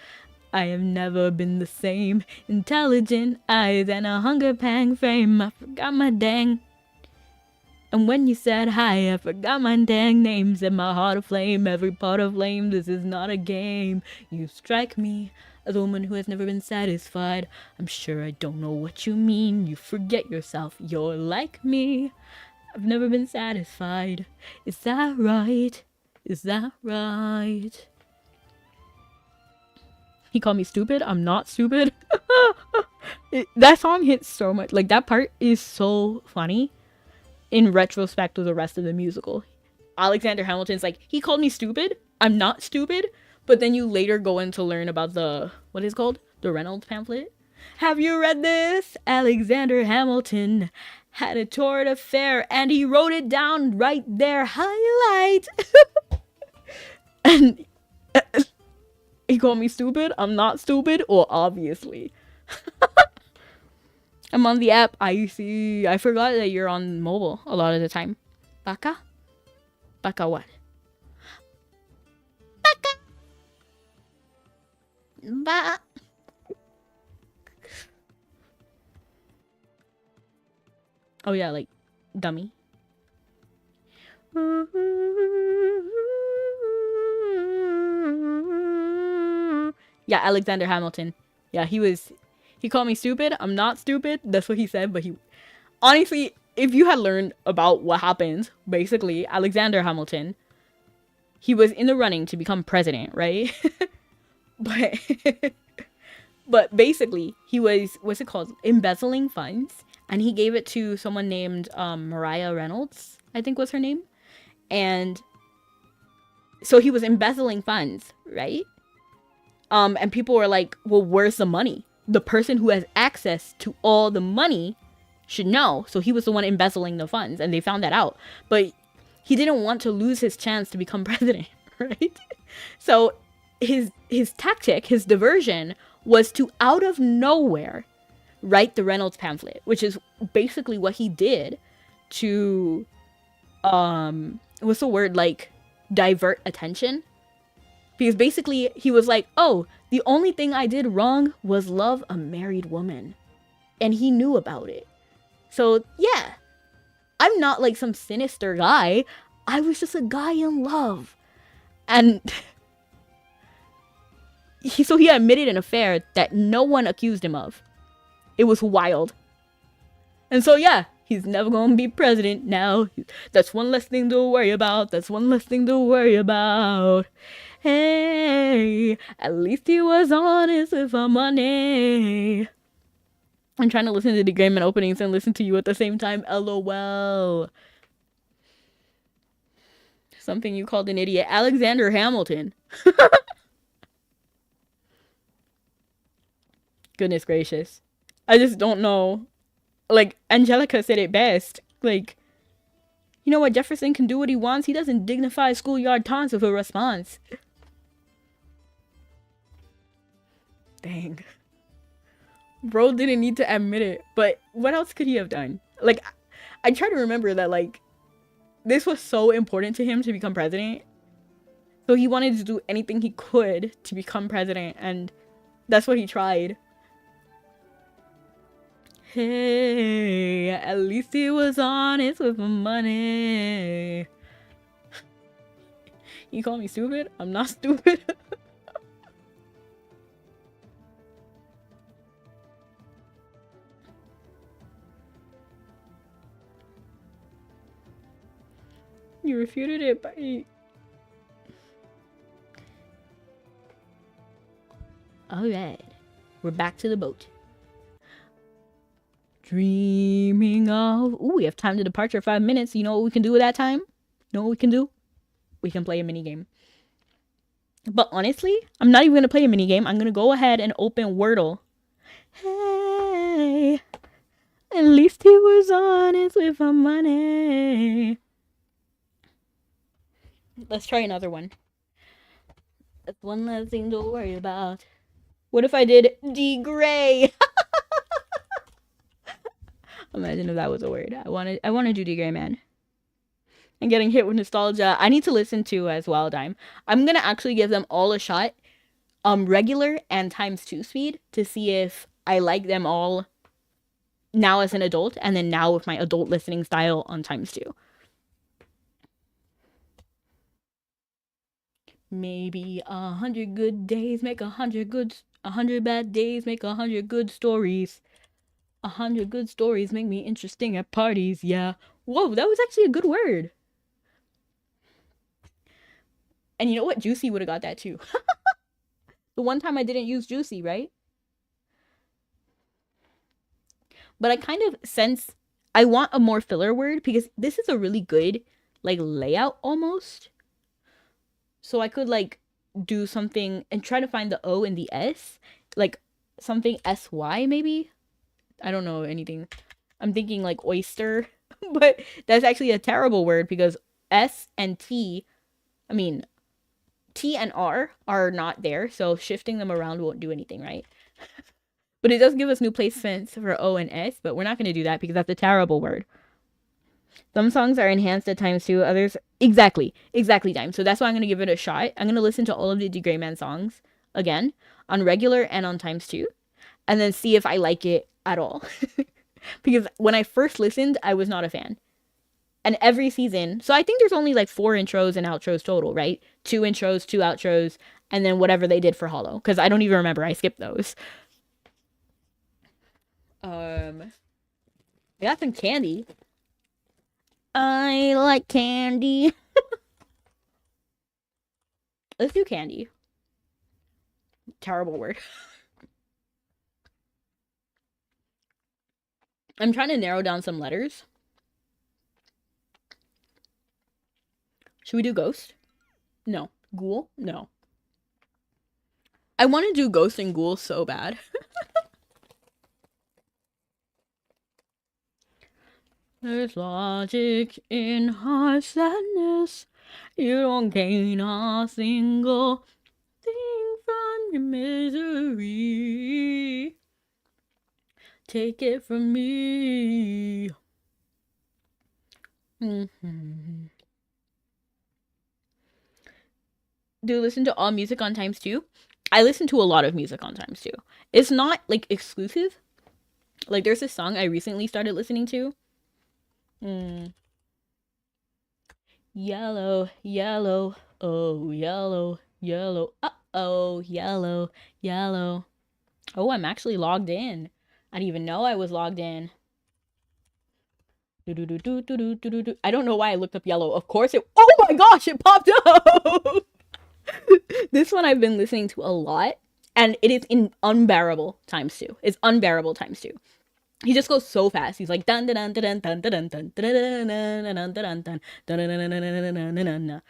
I have never been the same. Intelligent eyes and a hunger pang frame. I forgot my dang. And when you said hi, I forgot my dang name. Set my heart aflame, every part aflame. This is not a game. You strike me as a woman who has never been satisfied. I'm sure I don't know what you mean. You forget yourself. You're like me. I've never been satisfied. Is that right? Is that right? He called me stupid. I'm not stupid. That song hits so much. Like, that part is so funny in retrospect to the rest of the musical. Alexander Hamilton's like, he called me stupid. I'm not stupid. But then you later go in to learn about the, what is it called? The Reynolds pamphlet. Have you read this? Alexander Hamilton had a torrid affair and he wrote it down right there. Highlight. And he called me stupid. I'm not stupid. Well, obviously. I'm on the app. I see. I forgot that you're on mobile a lot of the time. Baka? Baka what? Baka! Ba. Oh yeah, like dummy. Yeah, Alexander Hamilton. Yeah, he called me stupid. I'm not stupid. That's what he said, but he honestly, if you had learned about what happened, basically, Alexander Hamilton, he was in the running to become president, right? but but basically, he was, what's it called? Embezzling funds, and he gave it to someone named Mariah Reynolds, I think was her name. And so he was embezzling funds, right? And people were like, well, where's the money? The person who has access to all the money should know. So he was the one embezzling the funds, and they found that out. But he didn't want to lose his chance to become president, right? So his tactic, his diversion, was to, out of nowhere, write the Reynolds pamphlet, which is basically what he did to, what's the word, like, divert attention. Because basically he was like, oh, the only thing I did wrong was love a married woman. And he knew about it. So yeah, I'm not like some sinister guy. I was just a guy in love. And so he admitted an affair that no one accused him of. It was wild. And so yeah, he's never gonna be president now. That's one less thing to worry about. That's one less thing to worry about. Hey, at least he was honest with our money. I'm trying to listen to the Greyman openings and listen to you at the same time. LOL. Something you called an idiot. Alexander Hamilton. Goodness gracious. I just don't know. Like, Angelica said it best. Like, you know what? Jefferson can do what he wants. He doesn't dignify schoolyard taunts with a response. Dang. Bro didn't need to admit it. But what else could he have done? Like, I try to remember that, like, this was so important to him to become president. So he wanted to do anything he could to become president. And that's what he tried. Hey, at least he was honest with my money. You call me stupid? I'm not stupid. You refuted it by... Alright. We're back to the boat. Dreaming of... Ooh, we have time to departure 5 minutes. You know what we can do with that time? You know what we can do? We can play a mini game. But honestly, I'm not even going to play a mini game. I'm going to go ahead and open Wordle. Hey, at least he was honest with our money. Let's try another one. That's one less thing to worry about. What if I did D Gray? Imagine if that was a word. I want to do D Gray, man. And getting hit with nostalgia. I need to listen to as well, Dime. I'm gonna actually give them all a shot. Regular and ×2 speed to see if I like them all now as an adult, and then now with my adult listening style on ×2. Maybe 100 good days make 100 bad days make 100 good stories. 100 good stories make me interesting at parties. Yeah. Whoa, that was actually a good word. And you know what? Juicy would have got that too. The one time I didn't use Juicy, right? But I kind of sense I want a more filler word because this is a really good, like, layout almost. So I could, like, do something and try to find the O and the S. Like, something SY maybe? I don't know anything. I'm thinking, like, oyster. But that's actually a terrible word because S and T, I mean, T and R are not there. So shifting them around won't do anything, right? But it does give us new placements for O and S. But we're not going to do that because that's a terrible word. Some songs are enhanced at ×2, others... Exactly, Dime. So that's why I'm going to give it a shot. I'm going to listen to all of the D. Grayman songs again, on regular and on ×2, and then see if I like it at all. Because when I first listened, I was not a fan. And every season... So I think there's only like 4 intros and outros total, right? 2 intros, 2 outros, and then whatever they did for Hollow. Because I don't even remember. I skipped those. I got some candy. I like candy. Let's do candy. Terrible word. I'm trying to narrow down some letters. Should we do ghost? No. Ghoul? No. I want to do ghost and ghoul so bad. There's logic in heart sadness. You don't gain a single thing from your misery. Take it from me. Mm-hmm. Do you listen to all music on times 2? I listen to a lot of music on times 2. It's not like exclusive. Like there's this song I recently started listening to. Yellow, yellow, oh, yellow, yellow, uh-oh, yellow, yellow. Oh, I'm actually logged in. I didn't even know I was logged in. I don't know why I looked up yellow. Of course it... Oh my gosh, it popped up! This one I've been listening to a lot, and it is in unbearable times 2. It's unbearable times 2. He just goes so fast. He's like dun dun dun dun dun dun dun dun dun dun dun dun.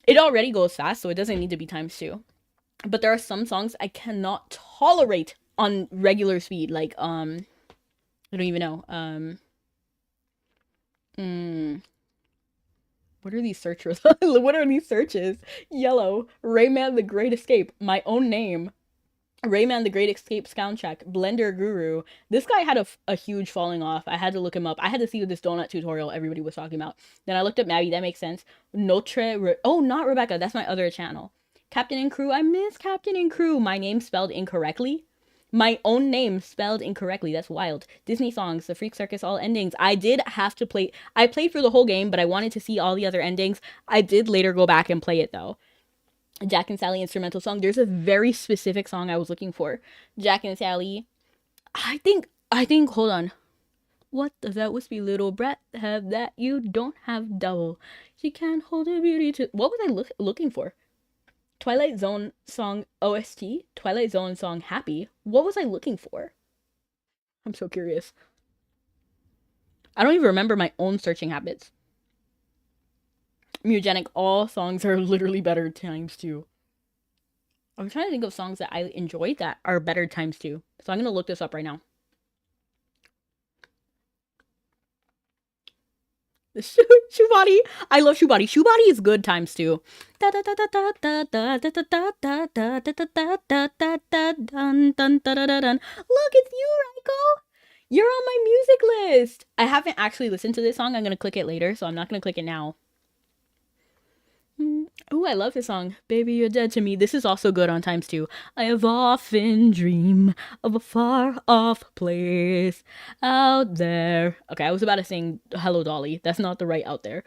It already goes fast, so it doesn't need to be times 2. But there are some songs I cannot tolerate on regular speed. Like I don't even know. What are these searches? What are these searches? Yellow, Rayman the Great Escape, My Own Name, Rayman the Great Escape soundtrack, Blender Guru. This guy had a huge falling off. I had to look him up. I had to see this donut tutorial everybody was talking about. Then I looked up Mabi. That makes sense. Oh, not Rebecca. That's my other channel. Captain and Crew. I miss Captain and Crew. My name spelled incorrectly. My own name spelled incorrectly. That's wild. Disney songs, The Freak Circus, all endings. I did have to play. I played for the whole game, but I wanted to see all the other endings. I did later go back and play it though. Jack and Sally instrumental song. There's a very specific song I was looking for. Jack and Sally. I think, hold on. What does that wispy little brat have that you don't have double? She can't hold her beauty to... What was I looking for? Twilight Zone song OST? Twilight Zone song Happy? What was I looking for? I'm so curious. I don't even remember my own searching habits. Mugenic, all songs are literally better times 2. I'm trying to think of songs that I enjoyed that are better times 2. So I'm going to look this up right now. Shubadi. I love Shubadi. Shubadi is good times 2. Look, it's you, Raiko. You're on my music list. I haven't actually listened to this song. I'm going to click it later, so I'm not going to click it now. Oh, I love this song. Baby, you're dead to me. This is also good on times 2. I have often dreamed of a far off place out there. Okay, I was about to sing Hello Dolly. That's not the right out there.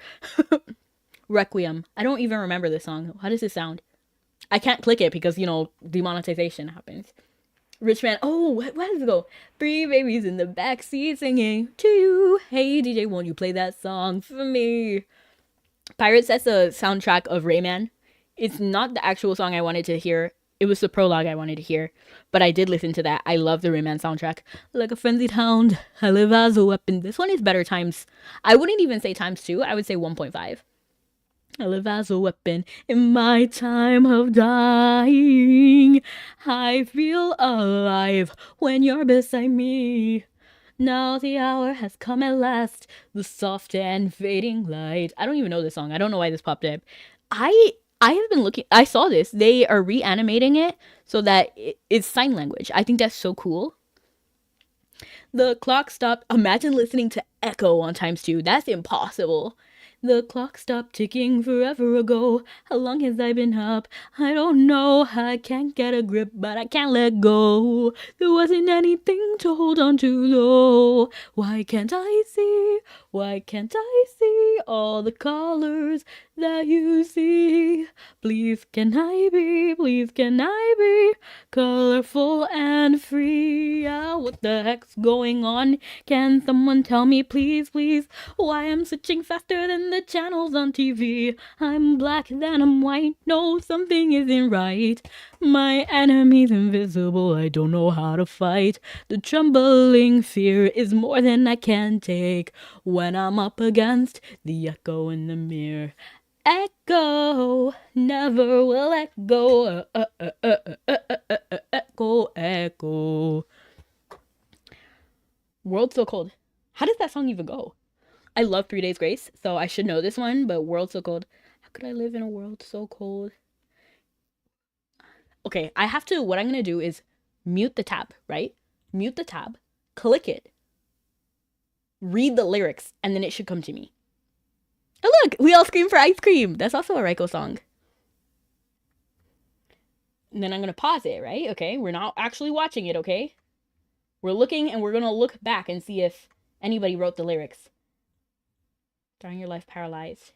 Requiem. I don't even remember this song. How does it sound? I can't click it because, demonetization happens. Rich Man. Oh, where does it go? 3 babies in the backseat singing to you. Hey, DJ, won't you play that song for me? Pirates, that's the soundtrack of Rayman. It's not the actual song I wanted to hear. It was the prologue I wanted to hear. But I did listen to that. I love the Rayman soundtrack. Like a frenzied hound, I live as a weapon. This one is better times... I wouldn't even say times 2. I would say 1.5. I live as a weapon in my time of dying. I feel alive when you're beside me. Now the hour has come at last, the soft and fading light. I don't even know this song. I don't know why this popped up. I have been looking... I saw this. They are reanimating it so that it's sign language. I think that's so cool. The clock stopped. Imagine listening to Echo on times 2. That's impossible. The clock stopped ticking forever ago. How long has I been up? I don't know. I can't get a grip, but I can't let go. There wasn't anything to hold on to, though. Why can't I see? Why can't I see all the colors that you see. Please can I be colorful and free? Yeah, what the heck's going on? Can someone tell me, please, please, why I'm switching faster than the channels on TV? I'm black, then I'm white, no, something isn't right. My enemy's invisible, I don't know how to fight. The trembling fear is more than I can take when I'm up against the echo in the mirror. Echo, never will let go. Echo, echo. World So Cold. How does that song even go? I love 3 Days Grace, so I should know this one, but World So Cold. How could I live in a world so cold? Okay, I have to, what I'm gonna do is mute the tab, right? Mute the tab, click it, read the lyrics, and then it should come to me. Oh look, we all scream for ice cream. That's also a Raiko song. And then I'm gonna pause it, right? Okay, we're not actually watching it, okay? We're looking and we're gonna look back and see if anybody wrote the lyrics. Starting your life paralyzed.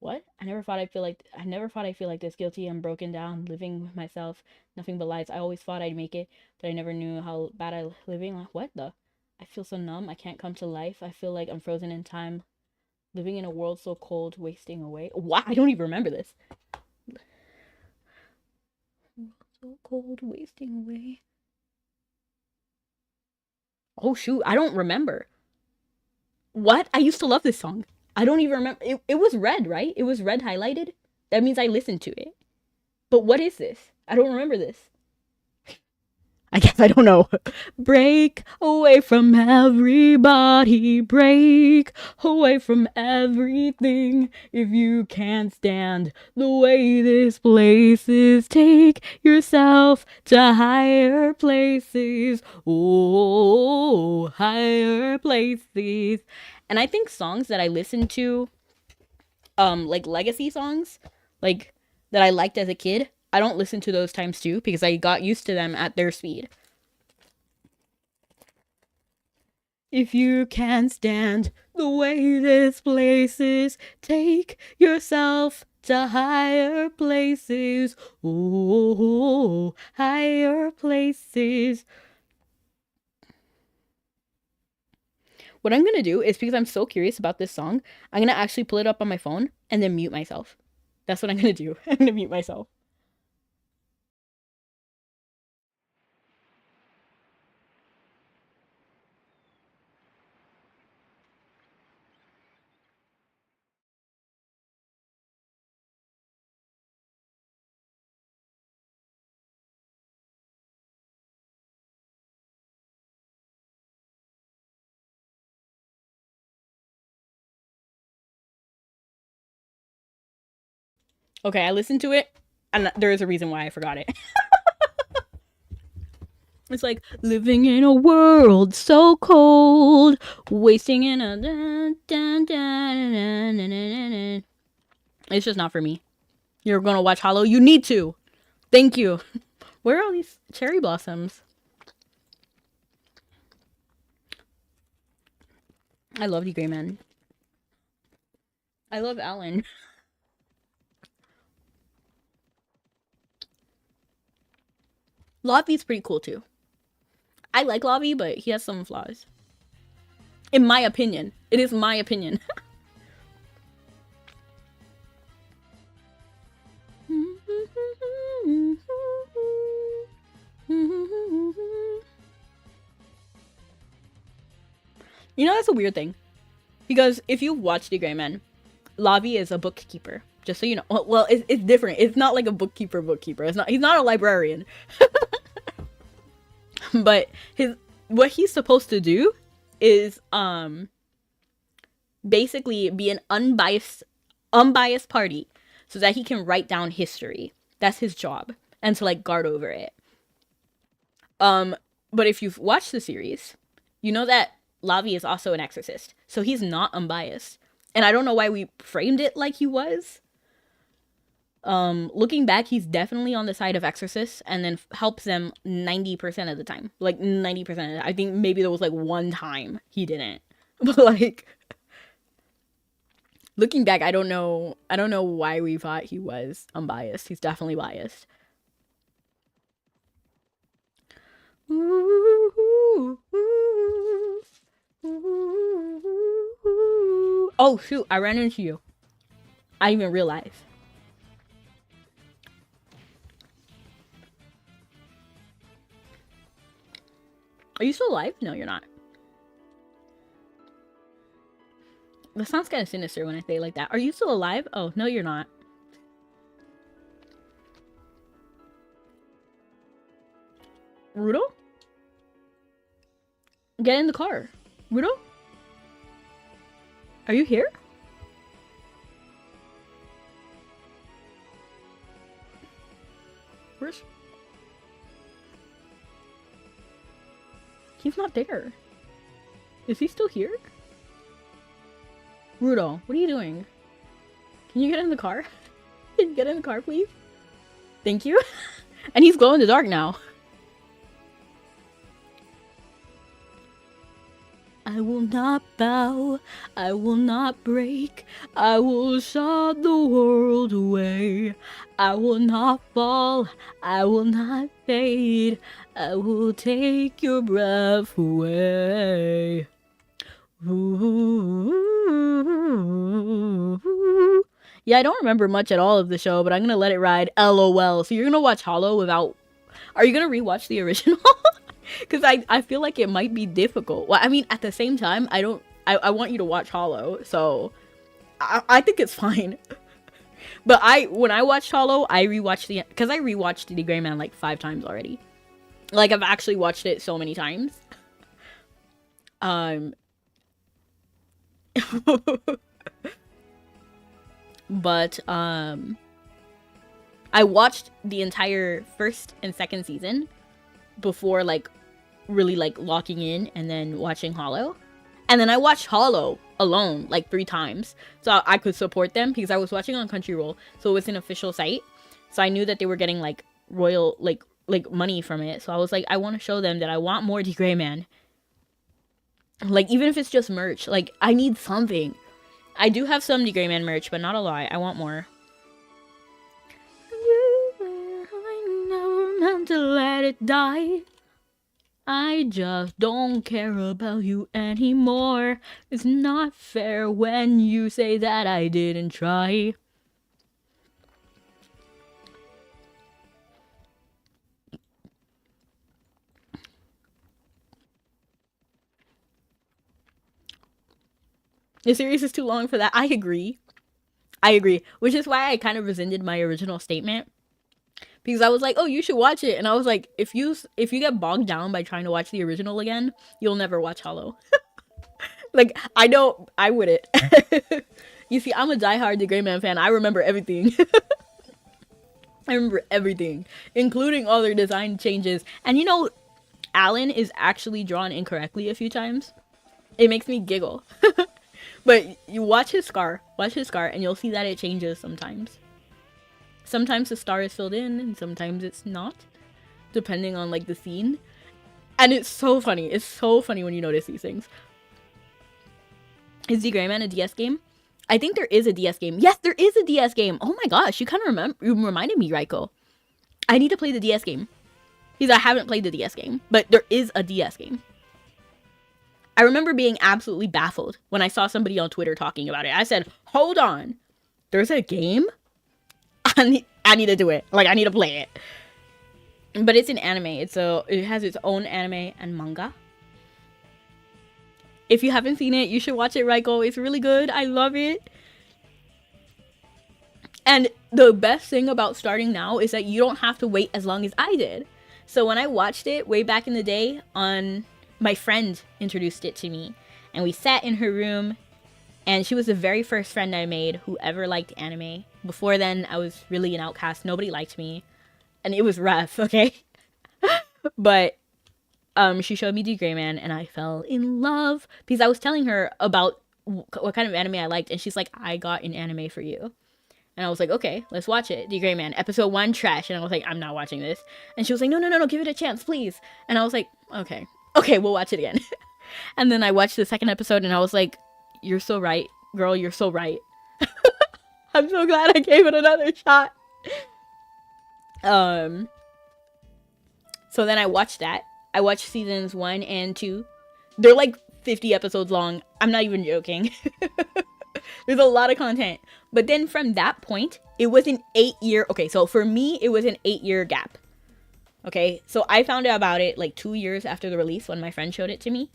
What? I never thought I'd feel like this. Guilty, I'm broken down, living with myself, nothing but lies. I always thought I'd make it, but I never knew how bad I living. Like, what the? I feel so numb, I can't come to life. I feel like I'm frozen in time, living in a world so cold, wasting away. Wow, I don't even remember this. So cold, wasting away. Oh shoot, I don't remember. What? I used to love this song. I don't even remember. It was red, right? It was red highlighted. That means I listened to it. But what is this? I don't remember this. I guess I don't know. Break away from everybody. Break away from everything. If you can't stand the way this place is, take yourself to higher places. Oh, higher places. And I think songs that I listen to, like legacy songs, like that I liked as a kid, I don't listen to those times too because I got used to them at their speed. If you can't stand the way this place is, take yourself to higher places. Oh, higher places. What I'm gonna do is, because I'm so curious about this song, I'm gonna actually pull it up on my phone and then mute myself. That's what I'm gonna do. I'm gonna mute myself. Okay, I listened to it, and there is a reason why I forgot it. It's like living in a world so cold, wasting in a. It's just not for me. You're gonna watch Hollow? You need to. Thank you. Where are all these cherry blossoms? I love you, Gray Man. I love Alan. Lavi's pretty cool too. I like Lavi, but he has some flaws. In my opinion. It is my opinion. You know, that's a weird thing. Because if you watch The Gray Man, Lavi is a bookkeeper. Just so you know. Well, it's different. It's not like a bookkeeper. He's not a librarian. But what he's supposed to do is basically be an unbiased party so that he can write down history. That's his job. And to like guard over it. But if you've watched the series, you know that Lavi is also an exorcist. So he's not unbiased. And I don't know why we framed it like he was. Looking back, he's definitely on the side of exorcists and then helps them 90% of the time. Like 90% of it. I think maybe there was like one time he didn't. But like Looking back, I don't know why we thought he was unbiased. He's definitely biased. Oh shoot, I ran into you. I didn't even realize. Are you still alive? No, you're not. That sounds kind of sinister when I say it like that. Are you still alive? Oh, no, you're not. Rudo? Get in the car. Rudo? Are you here? Where's... He's not there. Is he still here? Rudo, what are you doing? Can you get in the car? Can you get in the car, please? Thank you. And he's glow in the dark now. I will not bow, I will not break, I will shut the world away. I will not fall, I will not fade, I will take your breath away. Ooh. Yeah, I don't remember much at all of the show, but I'm gonna let it ride. LOL. So you're gonna watch Hollow without... Are you gonna rewatch the original? Because I feel like it might be difficult. Well, I mean, at the same time, I want you to watch Hollow, so I think it's fine. But when I watched Hollow, I rewatched because I rewatched The Gray Man like 5 times already. Like, I've actually watched it so many times. But I watched the entire first and second season before like really like locking in and then watching Hollow. And then I watched Hollow alone like 3 times so I could support them because I was watching on Crunchyroll, so it was an official site, so I knew that they were getting like royal like money from it. So I was like, I want to show them that I want more The Gray Man. Like, even if it's just merch, like, I need something. I do have some The Gray Man merch, but not a lot. I want more. I never meant to let it die. I just don't care about you anymore. It's not fair when you say that I didn't try. The series is too long for that. I agree. Which is why I kind of rescinded my original statement. Because I was like, oh, you should watch it. And I was like, if you get bogged down by trying to watch the original again, you'll never watch Hollow. Like, I wouldn't. You see, I'm a diehard The Gray Man fan. I remember everything. I remember everything, including all their design changes. And you know, Alan is actually drawn incorrectly a few times. It makes me giggle. But you watch his scar, and you'll see that it changes sometimes. Sometimes the star is filled in, and sometimes it's not, depending on, like, the scene. And it's so funny. It's so funny when you notice these things. Is The Gray Man a DS game? I think there is a DS game. Yes, there is a DS game! Oh my gosh, you kind of reminded me, Raiko. I need to play the DS game. Because I haven't played the DS game, but there is a DS game. I remember being absolutely baffled when I saw somebody on Twitter talking about it. I said, hold on. There's a game? I need to do it. Like, I need to play it. But it's an anime. It has its own anime and manga. If you haven't seen it, you should watch it, Raiko. It's really good. I love it. And the best thing about starting now is that you don't have to wait as long as I did. So when I watched it way back in the day my friend introduced it to me, and we sat in her room, and she was the very first friend I made who ever liked anime. Before then, I was really an outcast. Nobody liked me, and it was rough, okay? But she showed me The Gray Man, and I fell in love because I was telling her about what kind of anime I liked, and she's like, I got an anime for you. And I was like, okay, let's watch it. The Gray Man, episode 1, trash. And I was like, I'm not watching this. And she was like, no, give it a chance, please. And I was like, okay, we'll watch it again. And then I watched the second episode, and I was like, you're so right, girl, you're so right. I'm so glad I gave it another shot. So then I watched that. I watched seasons 1 and 2. They're like 50 episodes long. I'm not even joking. There's a lot of content. But then from that point, it was an 8-year... Okay, so for me, it was an 8-year gap. Okay, so I found out about it like 2 years after the release when my friend showed it to me.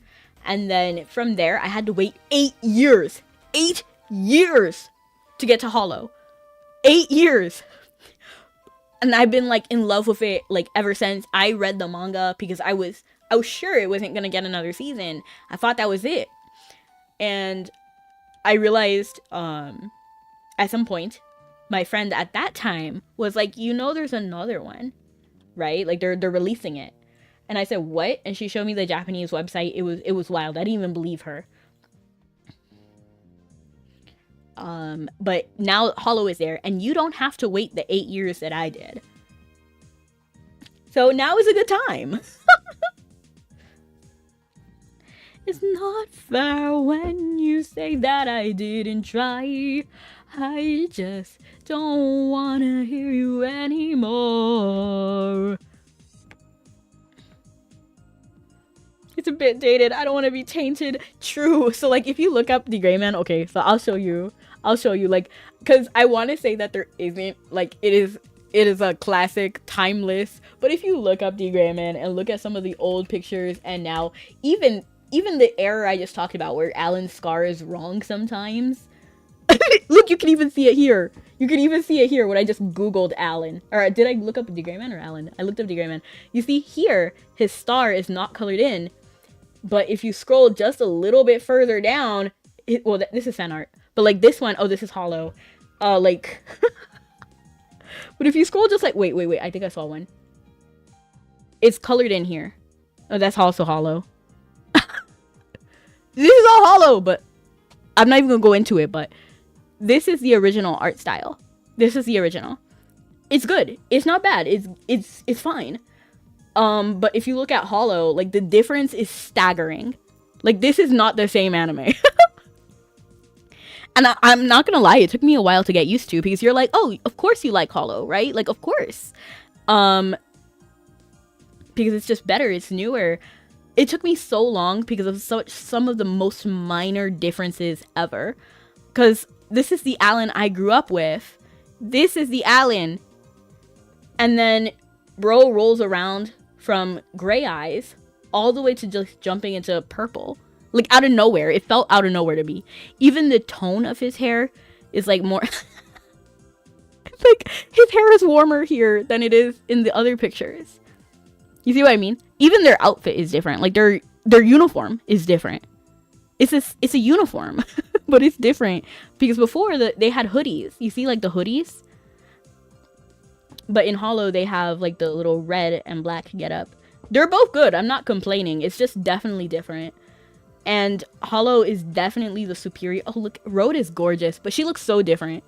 And then from there, I had to wait 8 years. 8 years to get to Hollow. 8 years. And I've been like in love with it like ever since. I read the manga because I was sure it wasn't gonna get another season. I thought that was it. And I realized at some point, my friend at that time was like, you know, there's another one, right? Like they're releasing it. And I said, what? And she showed me the Japanese website. It was wild. I didn't even believe her. But now Hollow is there, and you don't have to wait the 8 years that I did. So now is a good time. It's not fair when you say that I didn't try. I just don't wanna hear you anymore. It's a bit dated. I don't want to be tainted. True. So like if you look up the Gray Man, okay, so I'll show you like, because I want to say that there isn't, like, it is a classic, timeless, but if you look up the Gray Man and look at some of the old pictures and now even the error I just talked about where Alan's scar is wrong sometimes. Look, you can even see it here. You can even see it here when I just googled Alan. Or did I look up the Gray Man or Alan? I looked up the Gray Man. You see here, his star is not colored in, but if you scroll just a little bit further down, well, this is fan art. But like this one, oh, this is Hollow. Like, but if you scroll just like, wait, I think I saw one. It's colored in here. Oh, that's also Hollow. This is all Hollow, but I'm not even gonna go into it, but this is the original art style. This is the original. It's good. It's not bad. It's fine. But if you look at Hollow, like the difference is staggering. Like this is not the same anime. And I'm not gonna lie, it took me a while to get used to because you're like, oh, of course you like Hollow, right? Like, of course. Because it's just better, it's newer. It took me so long because of some of the most minor differences ever. Because this is the Alan I grew up with. This is the Alan. And then bro rolls around from gray eyes all the way to just jumping into purple. Like, out of nowhere. It felt out of nowhere to me. Even the tone of his hair is, like, more... It's like, his hair is warmer here than it is in the other pictures. You see what I mean? Even their outfit is different. Like, their uniform is different. It's a uniform. But it's different. Because before, they had hoodies. You see, like, the hoodies? But in Hollow, they have, like, the little red and black getup. They're both good. I'm not complaining. It's just definitely different. And Hollow is definitely the superior... Oh, look. Road is gorgeous, but she looks so different.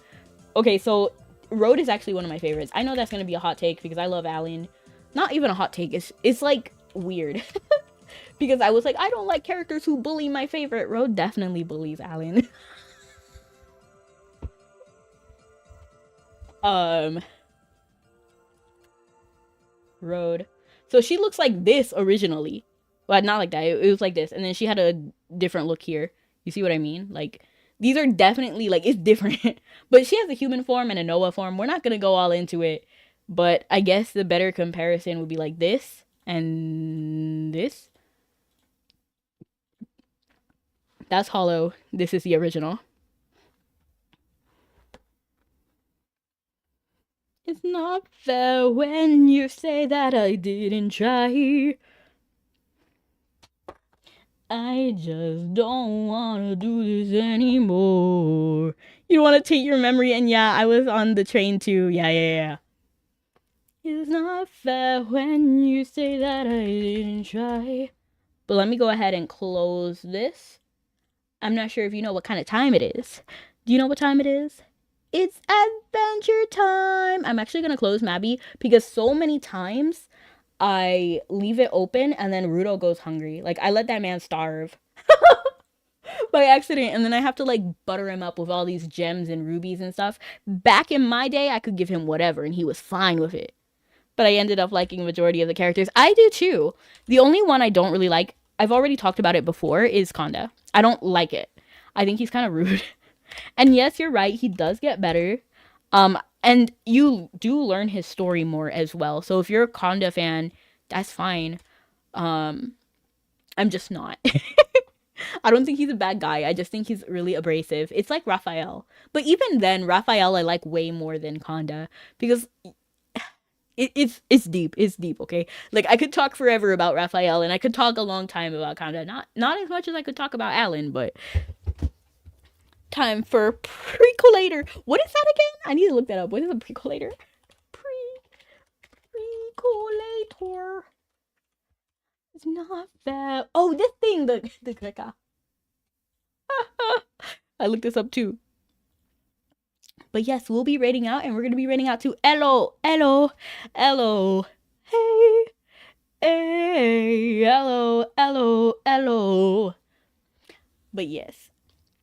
Okay, so Road is actually one of my favorites. I know that's going to be a hot take because I love Alan. Not even a hot take. It's like, weird. Because I was like, I don't like characters who bully my favorite. Road definitely bullies Alan. Road. So she looks like this originally. Well, not like that. It was like this. And then she had a different look here. You see what I mean? Like, these are definitely, like, it's different. But she has a human form and a Noah form. We're not going to go all into it. But I guess the better comparison would be like this and this. That's Hollow. This is the original. It's not fair when you say that I didn't try. I just don't want to do this anymore. You want to take your memory, and yeah, I was on the train too. Yeah. It's not fair when you say that I didn't try. But let me go ahead and close this. I'm not sure if you know what kind of time it is. Do you know what time it is? It's adventure time. I'm actually going to close Mabi because so many times I leave it open and then Rudo goes hungry. Like, I let that man starve. by accident, and then I have to like butter him up with all these gems and rubies and stuff. Back in my day, I could give him whatever and he was fine with it. But I ended up liking the majority of the characters. I do too. The only one I don't really like, I've already talked about it before, is Konda. I don't like it. I think he's kind of rude. And yes, you're right, he does get better. And you do learn his story more as well. So if you're a Konda fan, that's fine. I'm just not. I don't think he's a bad guy. I just think he's really abrasive. It's like Raphael. But even then, Raphael I like way more than Konda because it's deep. It's deep, okay? Like I could talk forever about Raphael and I could talk a long time about Konda. Not as much as I could talk about Alan, but time for precolator. What is that again? I need to look that up. What is a precolator? Precolator. It's not that. Oh, this thing, the clicker. I looked this up too. But yes, we'll be rating out, and we're gonna be rating out to Elo, Elo, Elo. Hey, hey, Elo, Elo, Elo. But yes,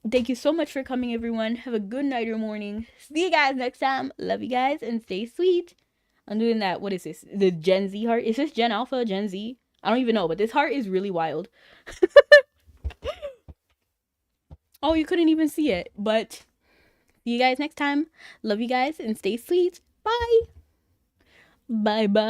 thank you so much for coming, everyone. Have a good night or morning. See you guys next time. Love you guys, and stay sweet. I'm doing that. What is this? The Gen Z heart? Is this Gen Alpha, Gen Z? I don't even know, but this heart is really wild. Oh, you couldn't even see it, but see you guys next time. Love you guys and stay sweet. Bye. Bye bye.